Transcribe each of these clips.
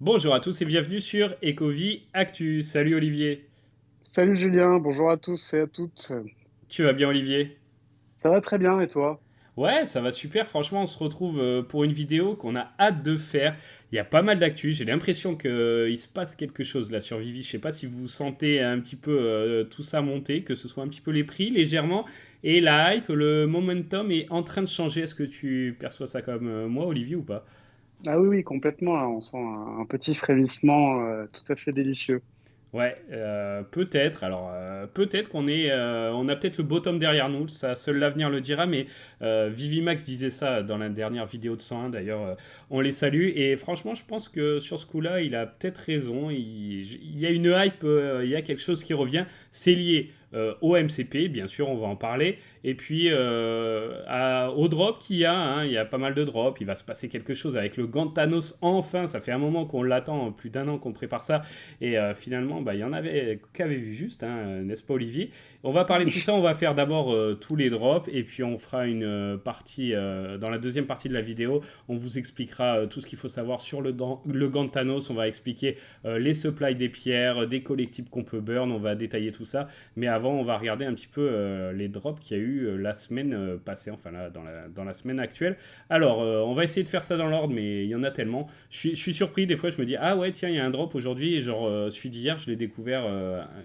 Bonjour à tous et bienvenue sur Ecovie Actu. Salut Olivier. Salut Julien, bonjour à tous et à toutes. Tu vas bien Olivier? Ça va très bien et toi? Ouais, ça va super. Franchement, on se retrouve pour une vidéo qu'on a hâte de faire. Il y a pas mal d'actu. J'ai l'impression qu'il se passe quelque chose là sur Vivi. Je sais pas si vous sentez un petit peu tout ça monter, que ce soit un petit peu les prix légèrement et la hype, le momentum est en train de changer. Est-ce que tu perçois ça comme moi, Olivier, ou pas? Ah oui, oui, complètement, là, on sent un petit frémissement tout à fait délicieux. Ouais, peut-être. Alors, peut-être on a peut-être le bottom derrière nous. Ça, seul l'avenir le dira. Mais Vivimax disait ça dans la dernière vidéo de 101. D'ailleurs, on les salue. Et franchement, je pense que sur ce coup-là, il a peut-être raison. Il y a une hype, il y a quelque chose qui revient. C'est lié au MCP, bien sûr, on va en parler. Et puis au drop qu'il y a. Hein, il y a pas mal de drops. Il va se passer quelque chose avec le Gantanos. Enfin, ça fait un moment qu'on l'attend, plus d'un an qu'on prépare ça. Et finalement, bah, il y en avait qu'avait vu juste, hein, n'est-ce pas Olivier? On va parler de tout ça, on va faire d'abord tous les drops, et puis on fera une partie, dans la deuxième partie de la vidéo, on vous expliquera tout ce qu'il faut savoir sur le Gantanos, on va expliquer les supplies des pierres, des collectibles qu'on peut burn, on va détailler tout ça. Mais avant, on va regarder un petit peu les drops qu'il y a eu la semaine passée, enfin là, dans la semaine actuelle. Alors, on va essayer de faire ça dans l'ordre, mais il y en a tellement. Je suis surpris, des fois je me dis, ah ouais, tiens, il y a un drop aujourd'hui, et genre celui d'hier, je l'ai découvert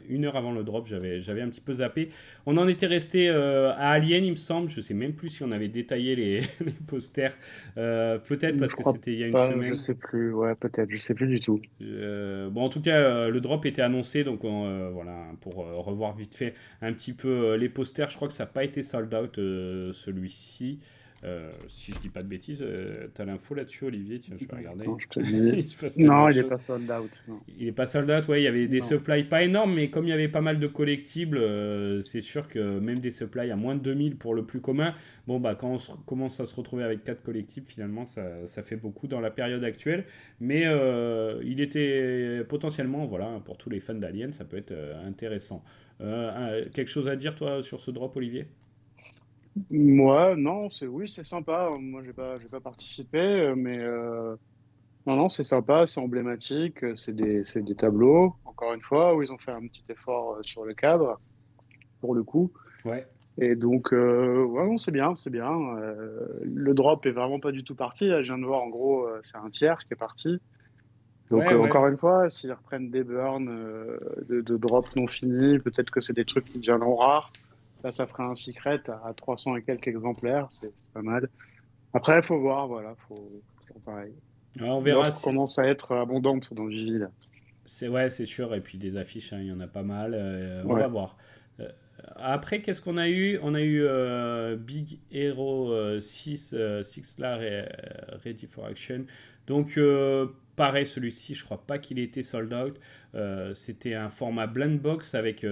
une heure avant le drop, j'avais un petit peu zappé. On en était resté à Alien, il me semble, je sais même plus si on avait détaillé les posters, peut-être Je parce que crois c'était il y a une pas, je semaine. sais plus, ouais, peut-être, je sais plus du tout. Bon, en tout cas, le drop était annoncé, donc voilà, pour revoir vite fait un petit peu les posters, je crois que ça n'a pas été sold out celui-ci. Si je dis pas de bêtises, t'as l'info là-dessus, Olivier? Tiens, je vais regarder. Attends, je te dis. Il se passe tellement Non, de il est choses. pas sold out, non. Il est pas sold out, ouais, il y avait des Non. supplies pas énormes, mais comme il y avait pas mal de collectibles, c'est sûr que même des supplies à moins de 2000 pour le plus commun, bon bah quand commence à se retrouver avec 4 collectibles, finalement ça fait beaucoup dans la période actuelle, mais il était potentiellement, voilà, pour tous les fans d'Alien, ça peut être intéressant. Quelque chose à dire toi sur ce drop, Olivier? Moi, non, oui, c'est sympa. Moi, j'ai pas participé, mais non, non, c'est sympa, c'est emblématique, c'est des tableaux, encore une fois, où ils ont fait un petit effort sur le cadre, pour le coup. Ouais, Et donc, ouais, non, c'est bien, c'est bien. Le drop est vraiment pas du tout parti. Là, je viens de voir, en gros, c'est un tiers qui est parti. Donc, ouais, ouais. encore une fois, s'ils reprennent des burns de drop non finis, peut-être que c'est des trucs qui deviendront rares. Là, ça fera un secret à 300 et quelques exemplaires, c'est pas mal. Après, il faut voir, voilà, toujours pareil. On verra L'offre si. commence à être abondante dans Vivi, là. C'est ouais, c'est sûr. Et puis des affiches, hein, il y en a pas mal. On va Ouais, voir. Euh, Après, qu'est-ce qu'on a eu? On a eu Big Hero 6, 6 là, Ready for Action. Donc, pareil, celui-ci, je crois pas qu'il ait été sold out. C'était un format blind box avec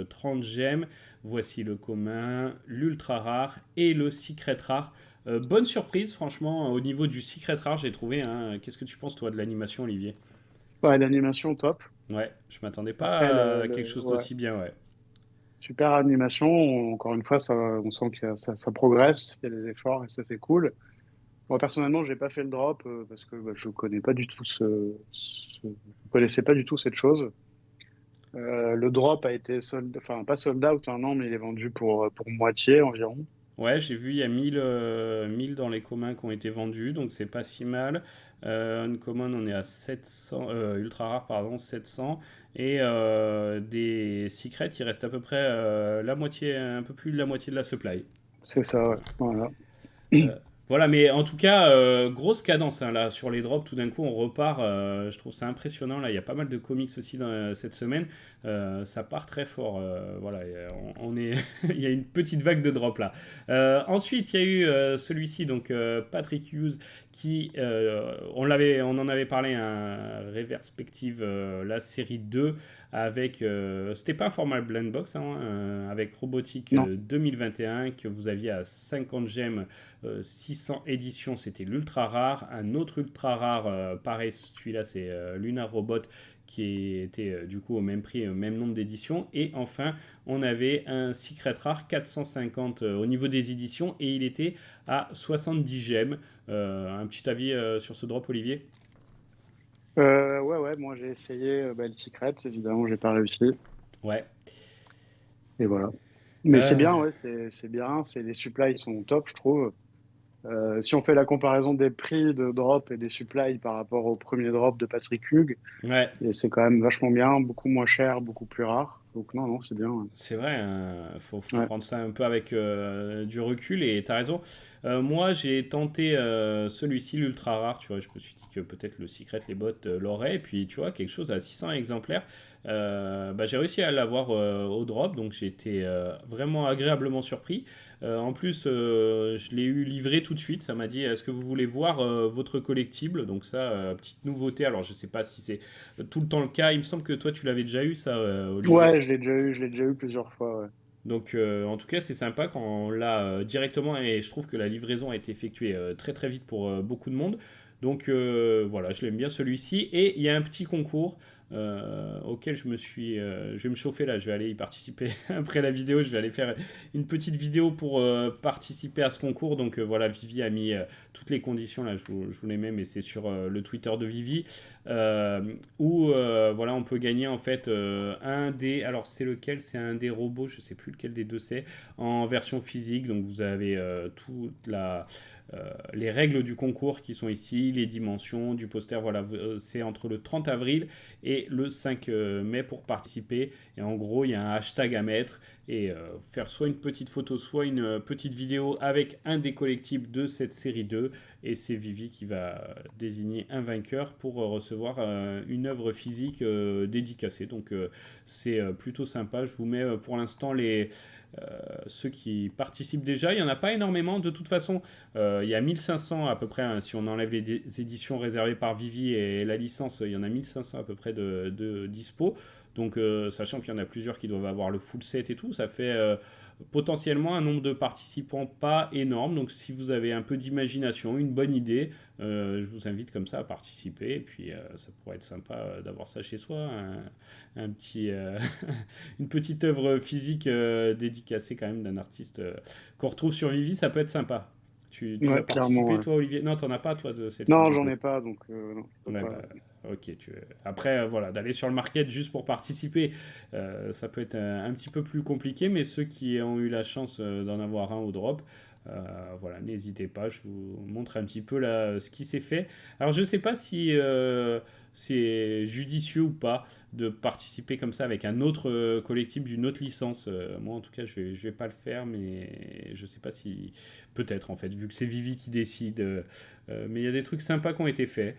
30 gemmes. Voici le commun, l'ultra rare et le secret rare. Bonne surprise, franchement, au niveau du secret rare, j'ai trouvé. Hein. Qu'est-ce que tu penses, toi, de l'animation, Olivier? ouais, l'animation top. Ouais, je m'attendais Après, pas à quelque chose ouais. d'aussi bien, ouais. Super animation. Encore une fois, on sent que ça progresse, il y a des efforts et ça, c'est cool. Moi, personnellement, j'ai pas fait le drop parce que bah, je connais pas du tout je connaissais pas du tout cette chose. Le drop a été enfin, pas sold out, hein, non, mais il est vendu pour moitié environ. Ouais, j'ai vu, il y a 1000 dans les communs qui ont été vendus, donc c'est pas si mal. Uncommon, on est à 700, ultra rare, pardon, 700. Et des secrets, il reste à peu près la moitié, un peu plus de la moitié de la supply. C'est ça, ouais. Voilà. Euh, voilà, mais en tout cas, grosse cadence hein, là sur les drops. Tout d'un coup, on repart. Je trouve ça impressionnant. Là, il y a pas mal de comics aussi cette semaine. Ça part très fort. Voilà, on est, il y a une petite vague de drops là. Ensuite, il y a eu celui-ci, donc Patrick Hughes, qui, on en avait parlé, un Reverspective, la série 2 avec, c'était pas un format blind box, hein, avec Robotique Non, 2021 que vous aviez à 50 gemmes 600 éditions, c'était l'ultra rare. Un autre ultra rare, pareil, celui-là c'est Lunar Robot qui était du coup au même prix, au même nombre d'éditions. Et enfin, on avait un Secret Rare 450 au niveau des éditions et il était à 70 gemmes. Un petit avis sur ce drop, Olivier? Ouais, moi j'ai essayé le Secret, évidemment, j'ai pas réussi. Ouais. Et voilà. Mais c'est Euh, bien, ouais, c'est bien. Les supplies sont top, je trouve. Si on fait la comparaison des prix de drop et des supplies par rapport au premier drop de Patrick Hughes, ouais. et c'est quand même vachement bien, beaucoup moins cher, beaucoup plus rare. Donc non, non, c'est bien. Ouais. C'est vrai, hein, faut Ouais. prendre ça un peu avec du recul et t'as raison. Moi, j'ai tenté celui-ci, l'ultra rare, tu vois, je me suis dit que peut-être le Secret, les bots l'auraient, et puis tu vois, quelque chose à 600 exemplaires, bah, j'ai réussi à l'avoir au drop, donc j'ai été vraiment agréablement surpris. En plus, je l'ai eu livré tout de suite, ça m'a dit, est-ce que vous voulez voir votre collectible? Donc ça, petite nouveauté, alors je sais pas si c'est tout le temps le cas, il me semble que toi tu l'avais déjà eu ça, Olivier. Ouais, je l'ai déjà eu plusieurs fois. Ouais. Donc en tout cas c'est sympa quand on l'a directement et je trouve que la livraison a été effectuée très très vite pour beaucoup de monde. Donc voilà, je l'aime bien celui-ci. Et il y a un petit concours auquel je vais me chauffer là, je vais aller y participer après la vidéo, je vais aller faire une petite vidéo pour participer à ce concours. Donc voilà, Vivi a mis toutes les conditions là, je vous les mets, mais c'est sur le Twitter de Vivi. Où voilà, on peut gagner en fait un des. Alors, c'est lequel? C'est un des robots, je sais plus lequel des deux c'est, en version physique. Donc, vous avez les règles du concours qui sont ici, les dimensions du poster. Voilà, c'est entre le 30 avril et le 5 mai pour participer. Et en gros, il y a un hashtag à mettre et faire soit une petite photo, soit une petite vidéo avec un des collectibles de cette série 2. Et c'est Vivi qui va désigner un vainqueur pour recevoir une œuvre physique dédicacée. Donc c'est plutôt sympa. Je vous mets pour l'instant ceux qui participent déjà. Il n'y en a pas énormément. De toute façon, il y a 1500 à peu près, hein, si on enlève les éditions réservées par Vivi et la licence, il y en a 1500 à peu près de dispo. Donc, sachant qu'il y en a plusieurs qui doivent avoir le full set et tout, ça fait potentiellement un nombre de participants pas énorme. Donc, si vous avez un peu d'imagination, une bonne idée, je vous invite comme ça à participer. Et puis, ça pourrait être sympa d'avoir ça chez soi, un petit, une petite œuvre physique dédicacée quand même d'un artiste qu'on retrouve sur Vivi, ça peut être sympa. Tu vas Ouais, clairement. participer Ouais. toi, Olivier? Non, t'en as pas toi de celle-ci Non, du j'en coup. ai pas, donc non, je peux Ouais, pas. bah, ok. Après, voilà, d'aller sur le market juste pour participer, ça peut être un petit peu plus compliqué, mais ceux qui ont eu la chance d'en avoir un au drop, voilà, n'hésitez pas, je vous montre un petit peu là, ce qui s'est fait. Alors, je ne sais pas si c'est judicieux ou pas de participer comme ça avec un autre collectif d'une autre licence. Moi, en tout cas, je vais pas le faire, mais je sais pas si. Peut-être, en fait, vu que c'est Vivi qui décide. Mais il y a des trucs sympas qui ont été faits.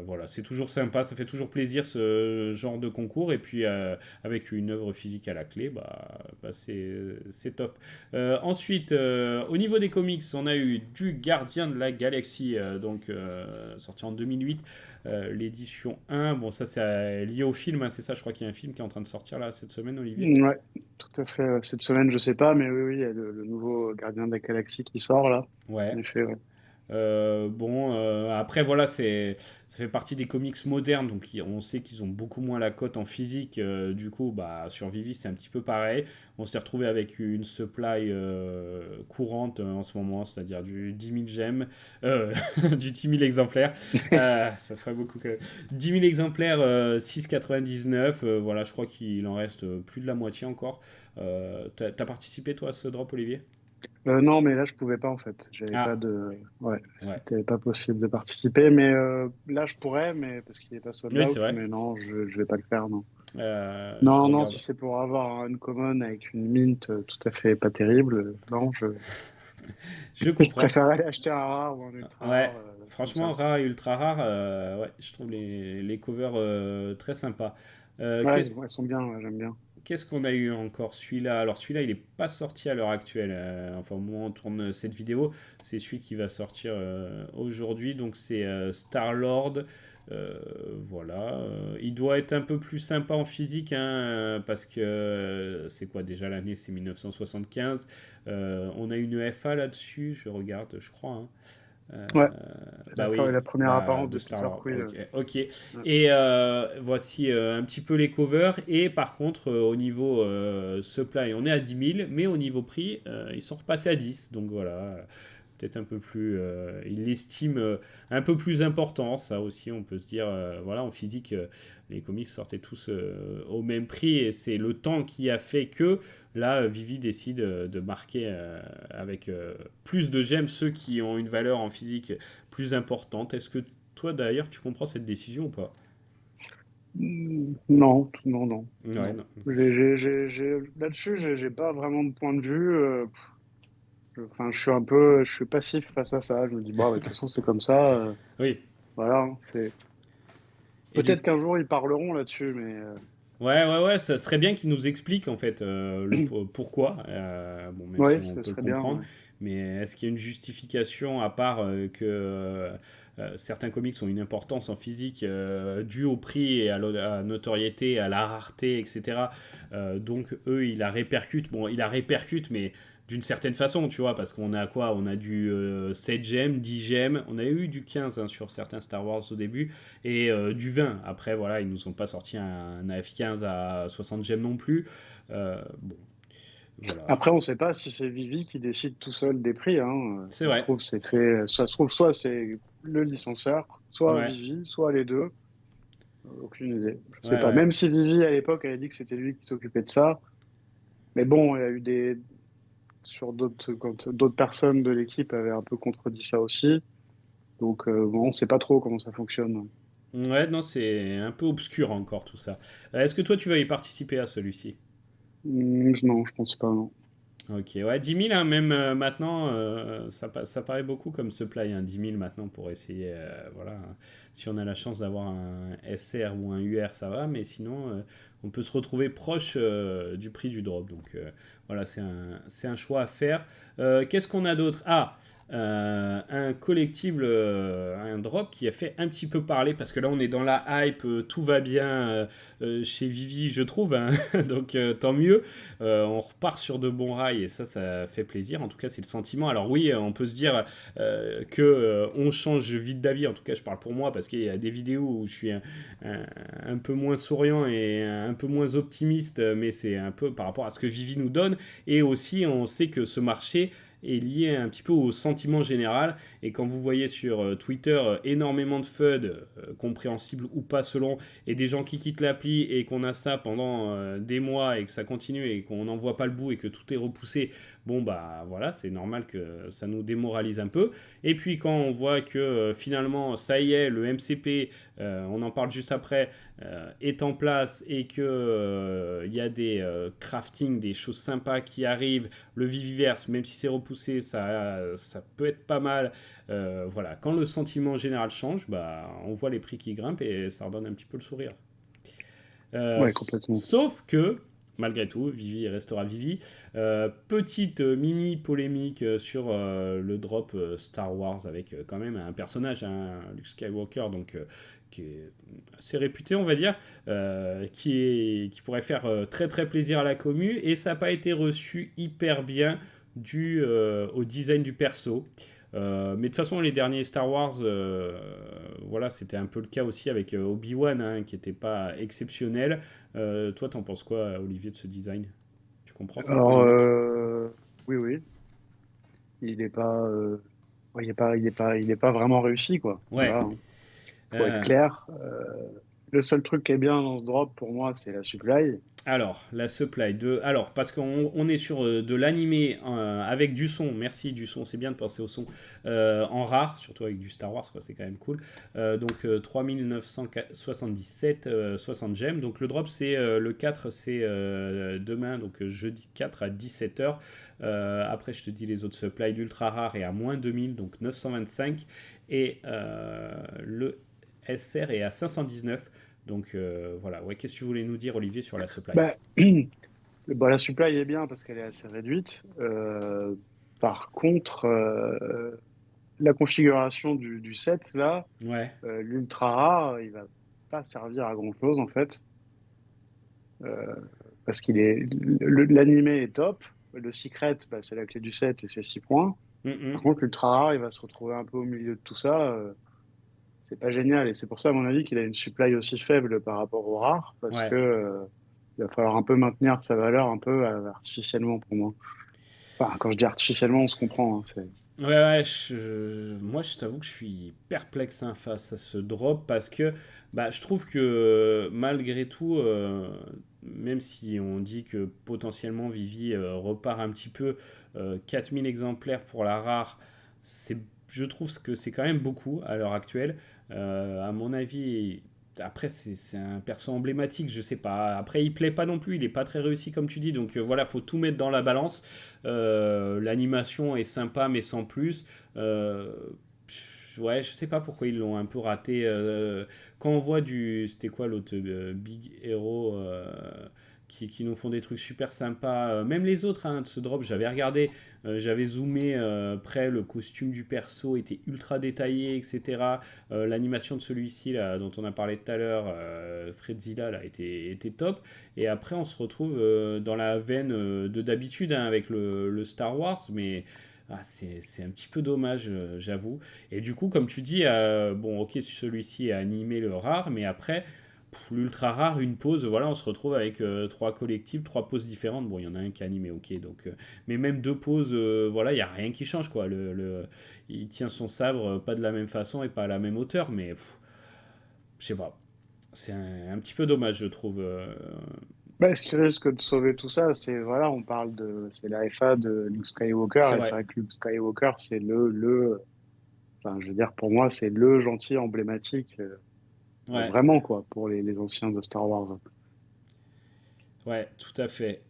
Voilà, c'est toujours sympa, ça fait toujours plaisir ce genre de concours. Et puis avec une œuvre physique à la clé, c'est top. Ensuite, au niveau des comics, on a eu du Gardien de la Galaxie, sorti en 2008, l'édition 1. Bon, ça c'est lié au film, hein, c'est ça, je crois qu'il y a un film qui est en train de sortir là cette semaine, Olivier. Ouais, tout à fait. Cette semaine, je sais pas, mais oui, oui, il y a le nouveau Gardien de la Galaxie qui sort là. En Ouais. effet, ouais. Après, voilà, ça fait partie des comics modernes, donc on sait qu'ils ont beaucoup moins la cote en physique. Du coup, bah, sur Vivi, c'est un petit peu pareil. On s'est retrouvé avec une supply courante en ce moment, c'est-à-dire du 10 000 gemmes, du 10 000 exemplaires. Ça ferait beaucoup que 10 000 exemplaires, 6,99. Voilà, je crois qu'il en reste plus de la moitié encore. T'as participé, toi, à ce drop, Olivier? Non, mais là, je pouvais pas en fait. J'avais pas Ah, de. Ouais, ouais. c'était pas possible de participer. Mais là, je pourrais, mais parce qu'il est pas sold Oui, c'est out. vrai. Mais non, je vais pas le faire, non. Je Non, non, si regarde. c'est pour avoir un common avec une mint tout à fait pas terrible, non, Je je comprends. préfère aller acheter un rare ou un ultra Ouais, rare, comme franchement, ça. rare et ultra rare, ouais, je trouve les covers très sympas. Ouais, elles sont bien, ouais, j'aime bien. Qu'est-ce qu'on a eu encore? Celui-là, alors celui-là, il n'est pas sorti à l'heure actuelle. Enfin, au moment où on tourne cette vidéo, c'est celui qui va sortir aujourd'hui. Donc, c'est Star-Lord. Voilà. Il doit être un peu plus sympa en physique, hein, parce que c'est quoi déjà l'année? C'est 1975. On a une FA là-dessus, je regarde, je crois, hein. Euh, Ouais, Bah oui, la première bah, apparence de de Peter Star-Lord. Quill. Ok, ok. Ouais. Et voici un petit peu les covers. Et par contre, au niveau supply, on est à 10 000, mais au niveau prix, ils sont repassés à 10. Donc voilà, peut-être un peu plus, il l'estime un peu plus important, ça aussi, on peut se dire, voilà, en physique, les comics sortaient tous au même prix, et c'est le temps qui a fait que, là, Vivi décide de marquer avec plus de gemmes ceux qui ont une valeur en physique plus importante. Est-ce que toi, d'ailleurs, tu comprends cette décision ou pas? Non, non, non, Ouais, non. non. Là-dessus, j'ai pas vraiment de point de vue. Enfin, je suis passif face à ça. Je me dis, bon, de toute façon, c'est comme ça. Oui. Voilà, hein, c'est Et du peut-être qu'un jour ils parleront là-dessus, mais Ouais, ouais, ouais, ça serait bien qu'ils nous expliquent en fait pourquoi. Bon, même si ouais, on ce peut le serait bien. comprendre, Ouais. mais est-ce qu'il y a une justification à part que certains comics ont une importance en physique due au prix et à la notoriété, à la rareté, etc. Donc eux, ils la répercutent. Bon, ils la répercutent, mais d'une certaine façon, tu vois, parce qu'on a quoi? On a du 7 gemmes, 10 gemmes, on a eu du 15 hein, sur certains Star Wars au début et du 20. Après, voilà, ils nous ont pas sorti un AF15 à 60 gemmes non plus. Bon, voilà. Après, on ne sait pas si c'est Vivi qui décide tout seul des prix. Hein. C'est Ça se vrai. trouve, c'est fait. Ça se trouve, soit c'est le licencieur, soit Ouais, Vivi, soit les deux. Aucune idée. Je ouais, sais pas. ouais. Même si Vivi à l'époque avait dit que c'était lui qui s'occupait de ça, mais bon, il y a eu des sur d'autres quand d'autres personnes de l'équipe avaient un peu contredit ça aussi. Donc bon, on ne sait pas trop comment ça fonctionne. Ouais, non, c'est un peu obscur encore tout ça. Est-ce que toi, tu vas y participer à celui-ci? Non, je pense pas. Non. Ok, ouais, 10 000, hein, même maintenant, ça paraît beaucoup comme supply, hein, 10 000 maintenant pour essayer, voilà. Hein. Si on a la chance d'avoir un SR ou un UR, ça va, mais sinon, on peut se retrouver proche du prix du drop. Donc voilà, c'est un choix à faire. Qu'est-ce qu'on a d'autre? Ah, un collectible, un drop qui a fait un petit peu parler, parce que là, on est dans la hype, tout va bien chez Vivi, je trouve, hein. Donc tant mieux. On repart sur de bons rails et ça fait plaisir. En tout cas, c'est le sentiment. Alors oui, on peut se dire que on change vite d'avis. En tout cas, je parle pour moi parce qu'il y a des vidéos où je suis un peu moins souriant et un peu moins optimiste, mais c'est un peu par rapport à ce que Vivi nous donne. Et aussi, on sait que ce marché est lié un petit peu au sentiment général. Et quand vous voyez sur Twitter énormément de FUD, compréhensible ou pas selon, et des gens qui quittent l'appli et qu'on a ça pendant des mois et que ça continue et qu'on n'en voit pas le bout et que tout est repoussé, bon bah voilà, c'est normal que ça nous démoralise un peu. Et puis quand on voit que finalement, ça y est, le MCP, on en parle juste après, est en place et que il y a des crafting, des choses sympas qui arrivent, le Viviverse, même si c'est repoussé, ça peut être pas mal. Voilà, quand le sentiment général change, bah, on voit les prix qui grimpent et ça redonne un petit peu le sourire. Ouais, complètement. Sauf que, malgré tout, Vivi restera Vivi. Petite mini polémique sur le drop Star Wars avec quand même un personnage, un Luke Skywalker, donc qui est assez réputé, on va dire, qui pourrait faire très très plaisir à la commu, et ça n'a pas été reçu hyper bien dû au design du perso. Mais de toute façon, les derniers Star Wars, voilà, c'était un peu le cas aussi avec Obi-Wan, hein, qui n'était pas exceptionnel. Toi, t'en penses quoi, Olivier, de ce design? Tu comprends cette Alors, polémique? oui, oui, il n'est pas, ouais, il est pas vraiment réussi, quoi. Ouais. Voilà, hein. Faut être Euh, clair. Le seul truc qui est bien dans ce drop, pour moi, c'est la supply. Alors, la supply de. Alors, parce qu'on est sur de l'animé avec du son, merci du son, c'est bien de penser au son, en rare, surtout avec du Star Wars, quoi, c'est quand même cool. Donc, 3977, 60 gemmes. Donc, le drop, c'est le 4, c'est demain, donc jeudi 4 à 17h. Après, je te dis les autres supplies. L'ultra rare est à moins 2000, donc 925. Et le SR est à 519. Donc voilà, ouais, qu'est-ce que tu voulais nous dire, Olivier, sur la supply? Bah, bah, la supply est bien parce qu'elle est assez réduite. Par contre, la configuration du set, là, Ouais, l'ultra rare, il va pas servir à grand-chose, en fait. Euh, Parce qu'il est, l'animé est top. Le secret, bah, c'est la clé du set et c'est 6 points. Par mhm, contre, l'ultra rare, il va se retrouver un peu au milieu de tout ça. C'est pas génial. Et c'est pour ça, à mon avis, qu'il a une supply aussi faible par rapport au rare, parce que ouais. il va falloir un peu maintenir sa valeur un peu artificiellement pour moi. Enfin, quand je dis artificiellement, on se comprend. Hein, c'est... Ouais, moi je t'avoue que je suis perplexe hein, face à ce drop parce que bah, je trouve que malgré tout, même si on dit que potentiellement Vivi repart un petit peu, 4000 exemplaires pour la rare, c'est, je trouve que c'est quand même beaucoup à l'heure actuelle. À mon avis, après c'est un perso emblématique, je sais pas. Après il plaît pas non plus, il est pas très réussi comme tu dis, donc voilà, faut tout mettre dans la balance. L'animation est sympa, mais sans plus. Ouais, je sais pas pourquoi ils l'ont un peu raté. Quand on voit du. C'était quoi l'autre Big Hero qui nous font des trucs super sympas. Même les autres hein, de ce drop, j'avais regardé, j'avais zoomé près, le costume du perso était ultra détaillé, etc. L'animation de celui-ci, là, dont on a parlé tout à l'heure, Fredzilla, là, était top. Et après, on se retrouve dans la veine de d'habitude hein, avec le Star Wars, mais c'est un petit peu dommage, j'avoue. Et du coup, comme tu dis, bon, ok, celui-ci a animé le rare, mais après, l'ultra rare, une pause, voilà, on se retrouve avec trois collectifs, trois poses différentes. Bon, il y en a un qui est animé, ok, donc, mais même deux poses, voilà, il n'y a rien qui change, quoi. Il tient son sabre pas de la même façon et pas à la même hauteur, mais je sais pas. C'est un petit peu dommage, je trouve. Bah, ce qui risque de sauver tout ça, c'est, voilà, c'est la FA de Luke Skywalker, C'est et c'est vrai. vrai que Luke Skywalker, c'est enfin, je veux dire, pour moi, c'est le gentil emblématique, Ouais, vraiment, quoi, pour les anciens de Star Wars. ouais, tout à fait.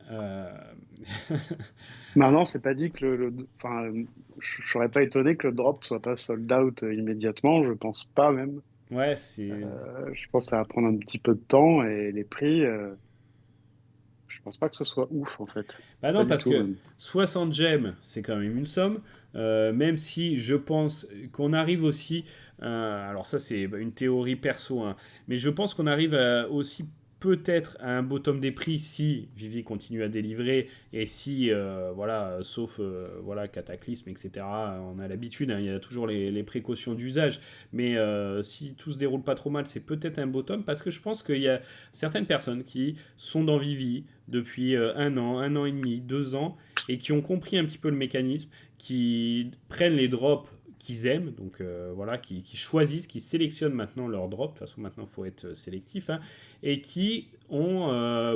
Maintenant, c'est pas dit que enfin, je serais pas étonné que le drop soit pas sold out immédiatement, je pense pas même. Ouais, c'est. Je pense que ça va prendre un petit peu de temps, et les prix, je pense pas que ce soit ouf, en fait. Bah Pas non, du parce tout, que même. 60 gemmes, c'est quand même une somme. Même si je pense qu'on arrive aussi. Alors, ça, c'est une théorie perso, hein, mais je pense qu'on arrive aussi peut-être à un bottom des prix si Vivi continue à délivrer et si, voilà, sauf voilà, cataclysme, etc. On a l'habitude, hein, il y a toujours les précautions d'usage. Mais si tout se déroule pas trop mal, c'est peut-être un bottom parce que je pense qu'il y a certaines personnes qui sont dans Vivi depuis un an et demi, 2 ans, et qui ont compris un petit peu le mécanisme, qui prennent les drops qu'ils aiment, donc voilà, qui choisissent, qui sélectionnent maintenant leurs drops, de toute façon maintenant il faut être sélectif, hein, et qui ont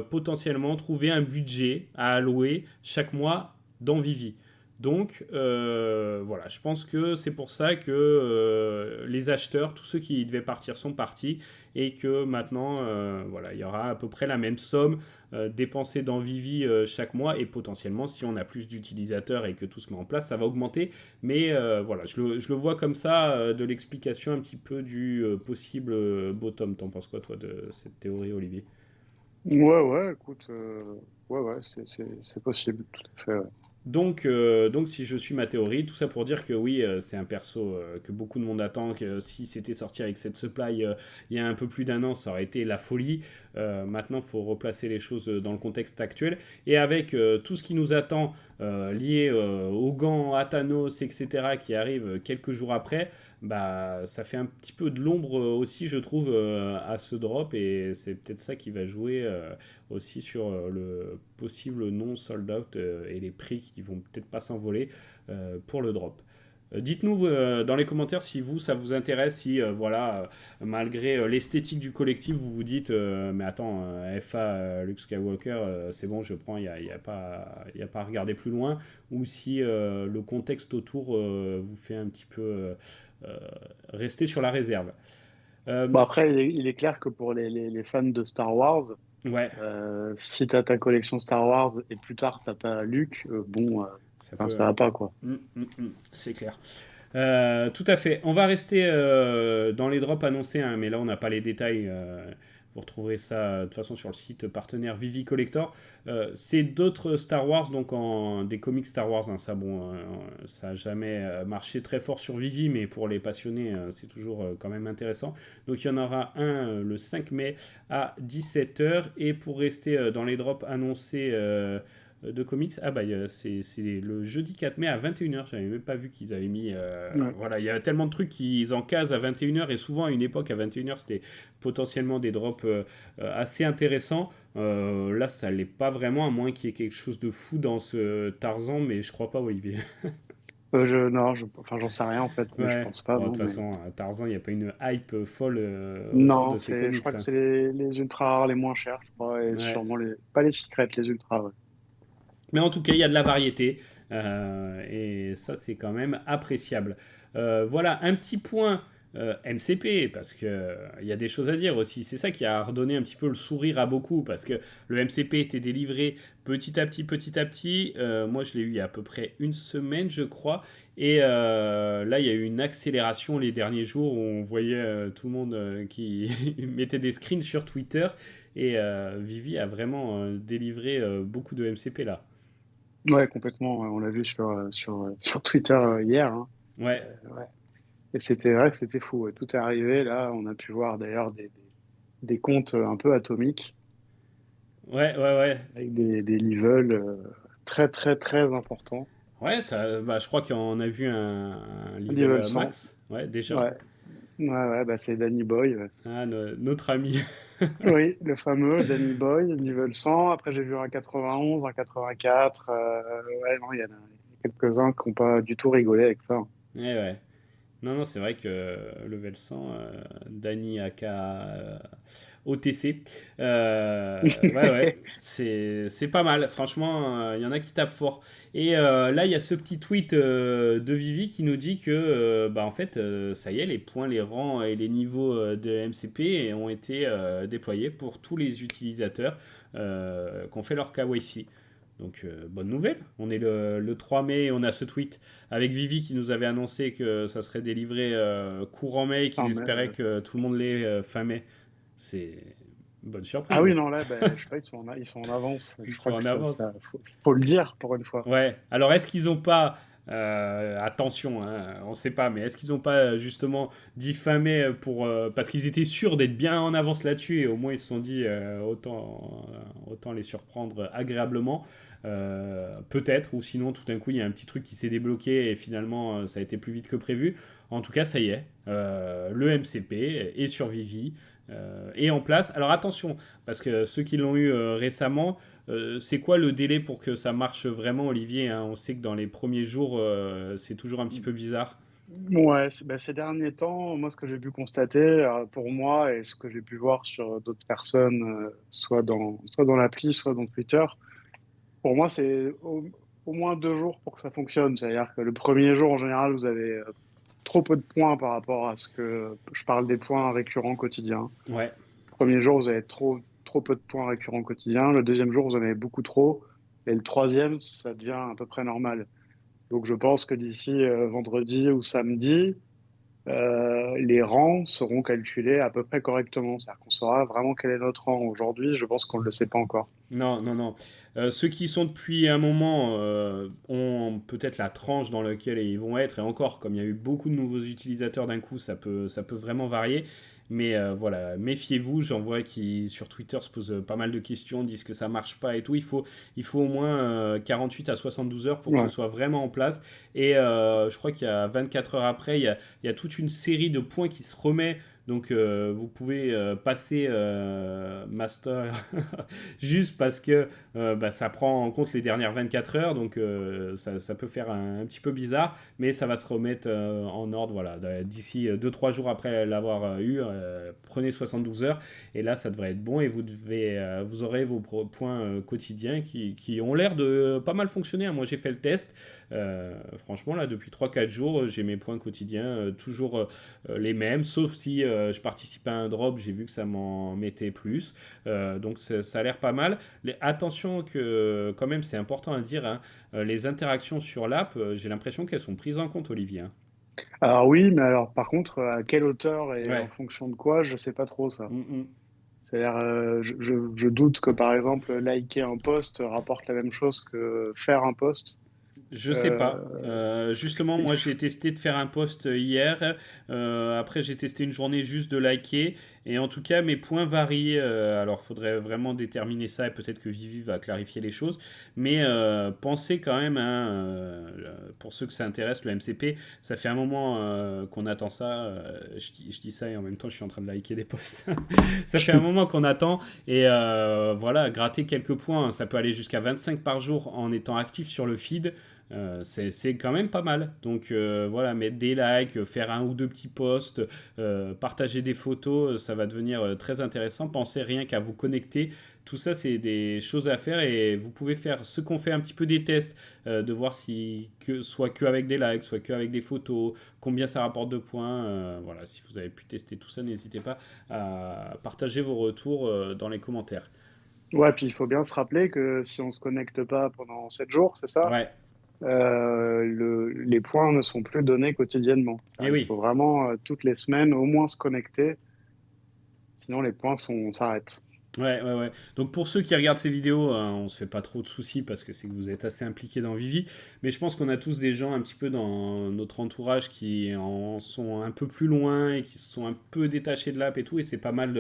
potentiellement trouvé un budget à allouer chaque mois dans Vivi. Donc voilà, je pense que c'est pour ça que les acheteurs, tous ceux qui devaient partir sont partis et que maintenant voilà, il y aura à peu près la même somme dépenser dans Vivi chaque mois et potentiellement si on a plus d'utilisateurs et que tout se met en place ça va augmenter mais voilà je le vois comme ça de l'explication un petit peu du possible bottom. T'en penses quoi toi de cette théorie Olivier? Ouais, ouais, écoute, ouais, ouais, c'est possible, tout à fait, ouais. Donc, si je suis ma théorie, tout ça pour dire que oui, c'est un perso que beaucoup de monde attend, que si c'était sorti avec cette supply il y a un peu plus d'un an, ça aurait été la folie. Maintenant, il faut replacer les choses dans le contexte actuel. Et avec tout ce qui nous attend lié aux gants, à Thanos, etc., qui arrivent quelques jours après, bah, ça fait un petit peu de l'ombre aussi, je trouve, à ce drop. Et c'est peut-être ça qui va jouer aussi sur le possible non sold out et les prix qui vont peut-être pas s'envoler pour le drop. Dites-nous dans les commentaires si vous ça vous intéresse, si voilà malgré l'esthétique du collectif vous vous dites mais attends FA Luke Skywalker c'est bon je prends il y a pas à regarder plus loin ou si le contexte autour vous fait un petit peu euh, rester sur la réserve. Bon, Euh, après, il est clair que pour les fans de Star Wars, ouais si t'as ta collection Star Wars et plus tard t'as pas Luke, bon, ça enfin, peut ça va pas, quoi. c'est clair. Tout à fait. On va rester dans les drops annoncés, hein, mais là on n'a pas les détails. Vous retrouverez ça de toute façon sur le site partenaire Vivi Collector. C'est d'autres Star Wars, donc des comics Star Wars. Hein, ça, bon, ça a jamais marché très fort sur Vivi, mais pour les passionnés, c'est toujours quand même intéressant. Donc il y en aura un le 5 mai à 17h. Et pour rester dans les drops annoncés de comics. Ah bah c'est le jeudi 4 mai à 21h. J'avais même pas vu qu'ils avaient mis. Ouais. Voilà, il y a tellement de trucs qu'ils en casent à 21h et souvent à une époque à 21h c'était potentiellement des drops assez intéressants. Là ça l'est pas vraiment à moins qu'il y ait quelque chose de fou dans ce Tarzan, mais je crois pas Olivier. Non, enfin, j'en sais rien en fait, mais je Ouais. pense pas, Bon, de non. toute Mais façon, Tarzan, il n'y a pas une hype folle autour non, de ces je comics, crois que hein. c'est les ultra rares les moins chers, je crois, et Ouais. sûrement pas les secrets, les ultras. Ouais. Mais en tout cas, il y a de la variété. Et ça, c'est quand même appréciable. Voilà, un petit point MCP, parce qu'il il y a des choses à dire aussi. C'est ça qui a redonné un petit peu le sourire à beaucoup, parce que le MCP était délivré petit à petit, petit à petit. Moi, je l'ai eu il y a à peu près une semaine, je crois. Et là, il y a eu une accélération les derniers jours où on voyait tout le monde qui mettait des screens sur Twitter. Et Vivi a vraiment délivré beaucoup de MCP là. Ouais, complètement. Ouais, on l'a vu sur Twitter hier. Hein. Ouais, Ouais. Et c'était vrai que c'était fou. Ouais. Tout est arrivé. Là, on a pu voir d'ailleurs des comptes un peu atomiques ouais, ouais, ouais. avec des levels très, très, très importants. Ouais, ça, bah, je crois qu'on a vu un level Level 100. max, ouais, déjà. Ouais, ouais, ouais, bah c'est Danny Boy. Ouais. Ah, notre ami. Oui, le fameux Danny Boy, level 100. Après, j'ai vu un 91, un 84. Ouais, non, il y en a quelques-uns qui n'ont pas du tout rigolé avec ça. Ouais, ouais. Non, non, c'est vrai que level 100, Dany aka OTC, ouais, ouais, c'est pas mal. Franchement, il y en a qui tapent fort. Et là, il y a ce petit tweet de Vivi qui nous dit que, bah, en fait, ça y est, les points, les rangs et les niveaux de MCP ont été déployés pour tous les utilisateurs qui ont fait leur KYC. Donc, bonne nouvelle. On est le 3 mai, on a ce tweet avec Vivi qui nous avait annoncé que ça serait délivré courant mai et qu'ils Ah, mais, espéraient que tout le monde l'ait fin mai. C'est une bonne ah surprise. oui, non, là, bah, je sais pas, ils sont en avance. Ils Je sont crois que en avance. ça faut le dire pour une fois. Ouais. Alors, est-ce qu'ils n'ont pas. Attention, hein, on ne sait pas, mais est-ce qu'ils n'ont pas justement dit fin mai pour, parce qu'ils étaient sûrs d'être bien en avance là-dessus et au moins ils se sont dit autant les surprendre agréablement. Peut-être, ou sinon tout d'un coup il y a un petit truc qui s'est débloqué et finalement ça a été plus vite que prévu. En tout cas, ça y est, le MCP est sur Vivi et en place. Alors attention, parce que ceux qui l'ont eu récemment, c'est quoi le délai pour que ça marche vraiment, Olivier, hein? On sait que dans les premiers jours, c'est toujours un petit peu bizarre. Ouais, bah, ces derniers temps, moi, ce que j'ai pu constater, pour moi, et ce que j'ai pu voir sur d'autres personnes, soit dans l'appli, soit dans Twitter, pour moi, c'est au moins 2 jours pour que ça fonctionne. C'est-à-dire que le premier jour, en général, vous avez trop peu de points par rapport à ce que je parle des points récurrents quotidiens. Ouais. Le premier jour, vous avez trop peu de points récurrents quotidiens. Le deuxième jour, vous en avez beaucoup trop. Et le troisième, ça devient à peu près normal. Donc, je pense que d'ici vendredi ou samedi, les rangs seront calculés à peu près correctement. C'est-à-dire qu'on saura vraiment quel est notre rang. Aujourd'hui, je pense qu'on ne le sait pas encore. Non, non, non. Ceux qui sont depuis un moment ont peut-être la tranche dans laquelle ils vont être, et encore, comme il y a eu beaucoup de nouveaux utilisateurs d'un coup, ça peut vraiment varier. Mais voilà, méfiez-vous, j'en vois qui sur Twitter se posent pas mal de questions, disent que ça marche pas et tout. Il faut au moins 48 à 72 heures pour que ce Ouais. soit vraiment en place. Et je crois qu'il y a 24 heures après, il y a toute une série de points qui se remet. Donc vous pouvez passer master juste parce que bah, ça prend en compte les dernières 24 heures, donc ça peut faire un petit peu bizarre, mais ça va se remettre en ordre, voilà, d'ici 2-3 jours après l'avoir eu, prenez 72 heures, et là ça devrait être bon, et vous aurez vos points quotidiens qui ont l'air de pas mal fonctionner, hein. Moi j'ai fait le test, franchement là depuis 3-4 jours, j'ai mes points quotidiens toujours les mêmes, sauf si je participe à un drop, j'ai vu que ça m'en mettait plus, donc ça a l'air pas mal. Attention que quand même c'est important à dire, hein, les interactions sur l'app, j'ai l'impression qu'elles sont prises en compte, Olivier, hein. Alors oui, mais alors par contre, à quelle hauteur et en Ouais. fonction de quoi, je sais pas trop ça. Mm, mm. C'est-à-dire, je doute que par exemple, liker un post rapporte la même chose que faire un post. Je sais pas. Euh, Justement, moi j'ai testé de faire un post hier. Après, j'ai testé une journée juste de liker. Et en tout cas, mes points varient. Alors, faudrait vraiment déterminer ça et peut-être que Vivi va clarifier les choses. Mais pensez quand même, hein, pour ceux que ça intéresse, le MCP, ça fait un moment qu'on attend ça. Je dis ça et en même temps, je suis en train de liker des posts. Ça fait un moment qu'on attend. Et voilà, gratter quelques points, ça peut aller jusqu'à 25 par jour en étant actif sur le feed. C'est quand même pas mal. Donc voilà, mettre des likes, faire un ou deux petits posts, partager des photos, ça va devenir très intéressant. Pensez rien qu'à vous connecter. Tout ça, c'est des choses à faire et vous pouvez faire ce qu'on fait un petit peu des tests, de voir si soit que avec des likes, soit que avec des photos, combien ça rapporte de points. Voilà, si vous avez pu tester tout ça, n'hésitez pas à partager vos retours dans les commentaires. Ouais, puis il faut bien se rappeler que si on se connecte pas pendant 7 jours, c'est ça, Ouais, les points ne sont plus donnés quotidiennement. et Il oui. faut vraiment toutes les semaines au moins se connecter, sinon les points s'arrêtent. Ouais, ouais, ouais. Donc pour ceux qui regardent ces vidéos, on se fait pas trop de soucis parce que c'est que vous êtes assez impliqués dans Vivi. Mais je pense qu'on a tous des gens un petit peu dans notre entourage qui en sont un peu plus loin et qui se sont un peu détachés de l'app et tout. Et c'est pas mal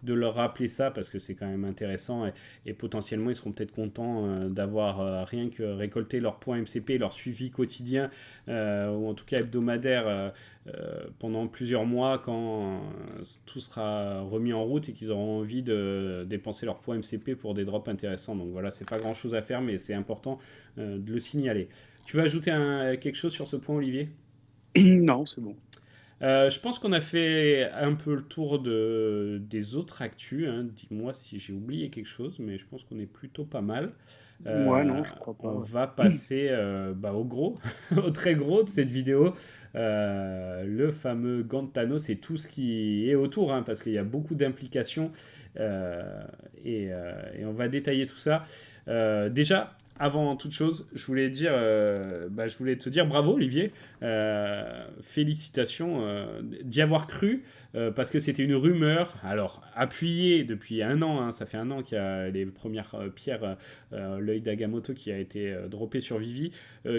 de leur rappeler ça parce que c'est quand même intéressant. Et potentiellement, ils seront peut-être contents d'avoir rien que récolté leurs points MCP, leur suivi quotidien ou en tout cas hebdomadaire pendant plusieurs mois quand tout sera remis en route et qu'ils auront envie de dépenser leurs points MCP pour des drops intéressants. Donc voilà, c'est pas grand chose à faire, mais c'est important de le signaler. Tu veux ajouter quelque chose sur ce point, Olivier? Non, c'est bon. Je pense qu'on a fait un peu le tour des autres actus, hein. Dis-moi si j'ai oublié quelque chose, mais je pense qu'on est plutôt pas mal. Ouais, Euh, non, je crois on pas. va passer au gros, au très gros de cette vidéo. Le fameux gant de Thanos et tout ce qui est autour, hein, parce qu'il y a beaucoup d'implications et on va détailler tout ça. Déjà, avant toute chose, je voulais te dire bravo Olivier, félicitations d'y avoir cru parce que c'était une rumeur, alors appuyée depuis un an, hein, ça fait un an qu'il y a les premières pierres, l'œil d'Agamotto qui a été droppé sur Vivi,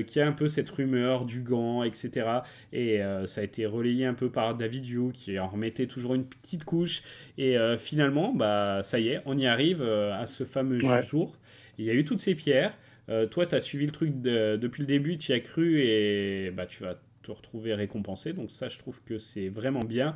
qui a un peu cette rumeur du gant, etc. Et ça a été relayé un peu par David Yu qui en remettait toujours une petite couche. Et finalement, bah, ça y est, on y arrive à ce fameux Ouais. jour. Il y a eu toutes ces pierres. Toi, tu as suivi le truc depuis le début, tu y as cru et bah, tu vas te retrouver récompensé. Donc ça, je trouve que c'est vraiment bien.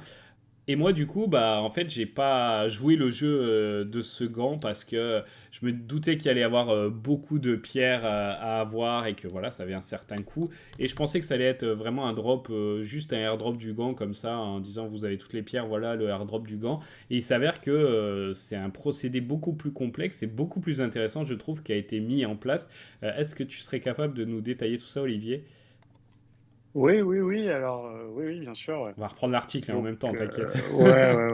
Et moi, du coup, bah, en fait, j'ai pas joué le jeu de ce gant parce que je me doutais qu'il allait y avoir beaucoup de pierres à avoir et que voilà, ça avait un certain coût. Et je pensais que ça allait être vraiment un drop, juste un airdrop du gant comme ça, en disant vous avez toutes les pierres, voilà le airdrop du gant. Et il s'avère que c'est un procédé beaucoup plus complexe et beaucoup plus intéressant, je trouve, qui a été mis en place. Est-ce que tu serais capable de nous détailler tout ça, Olivier? Oui, oui, oui. Alors, oui, oui, bien sûr. Ouais. On va reprendre l'article hein, en Donc, même temps, t'inquiète. ouais, ouais,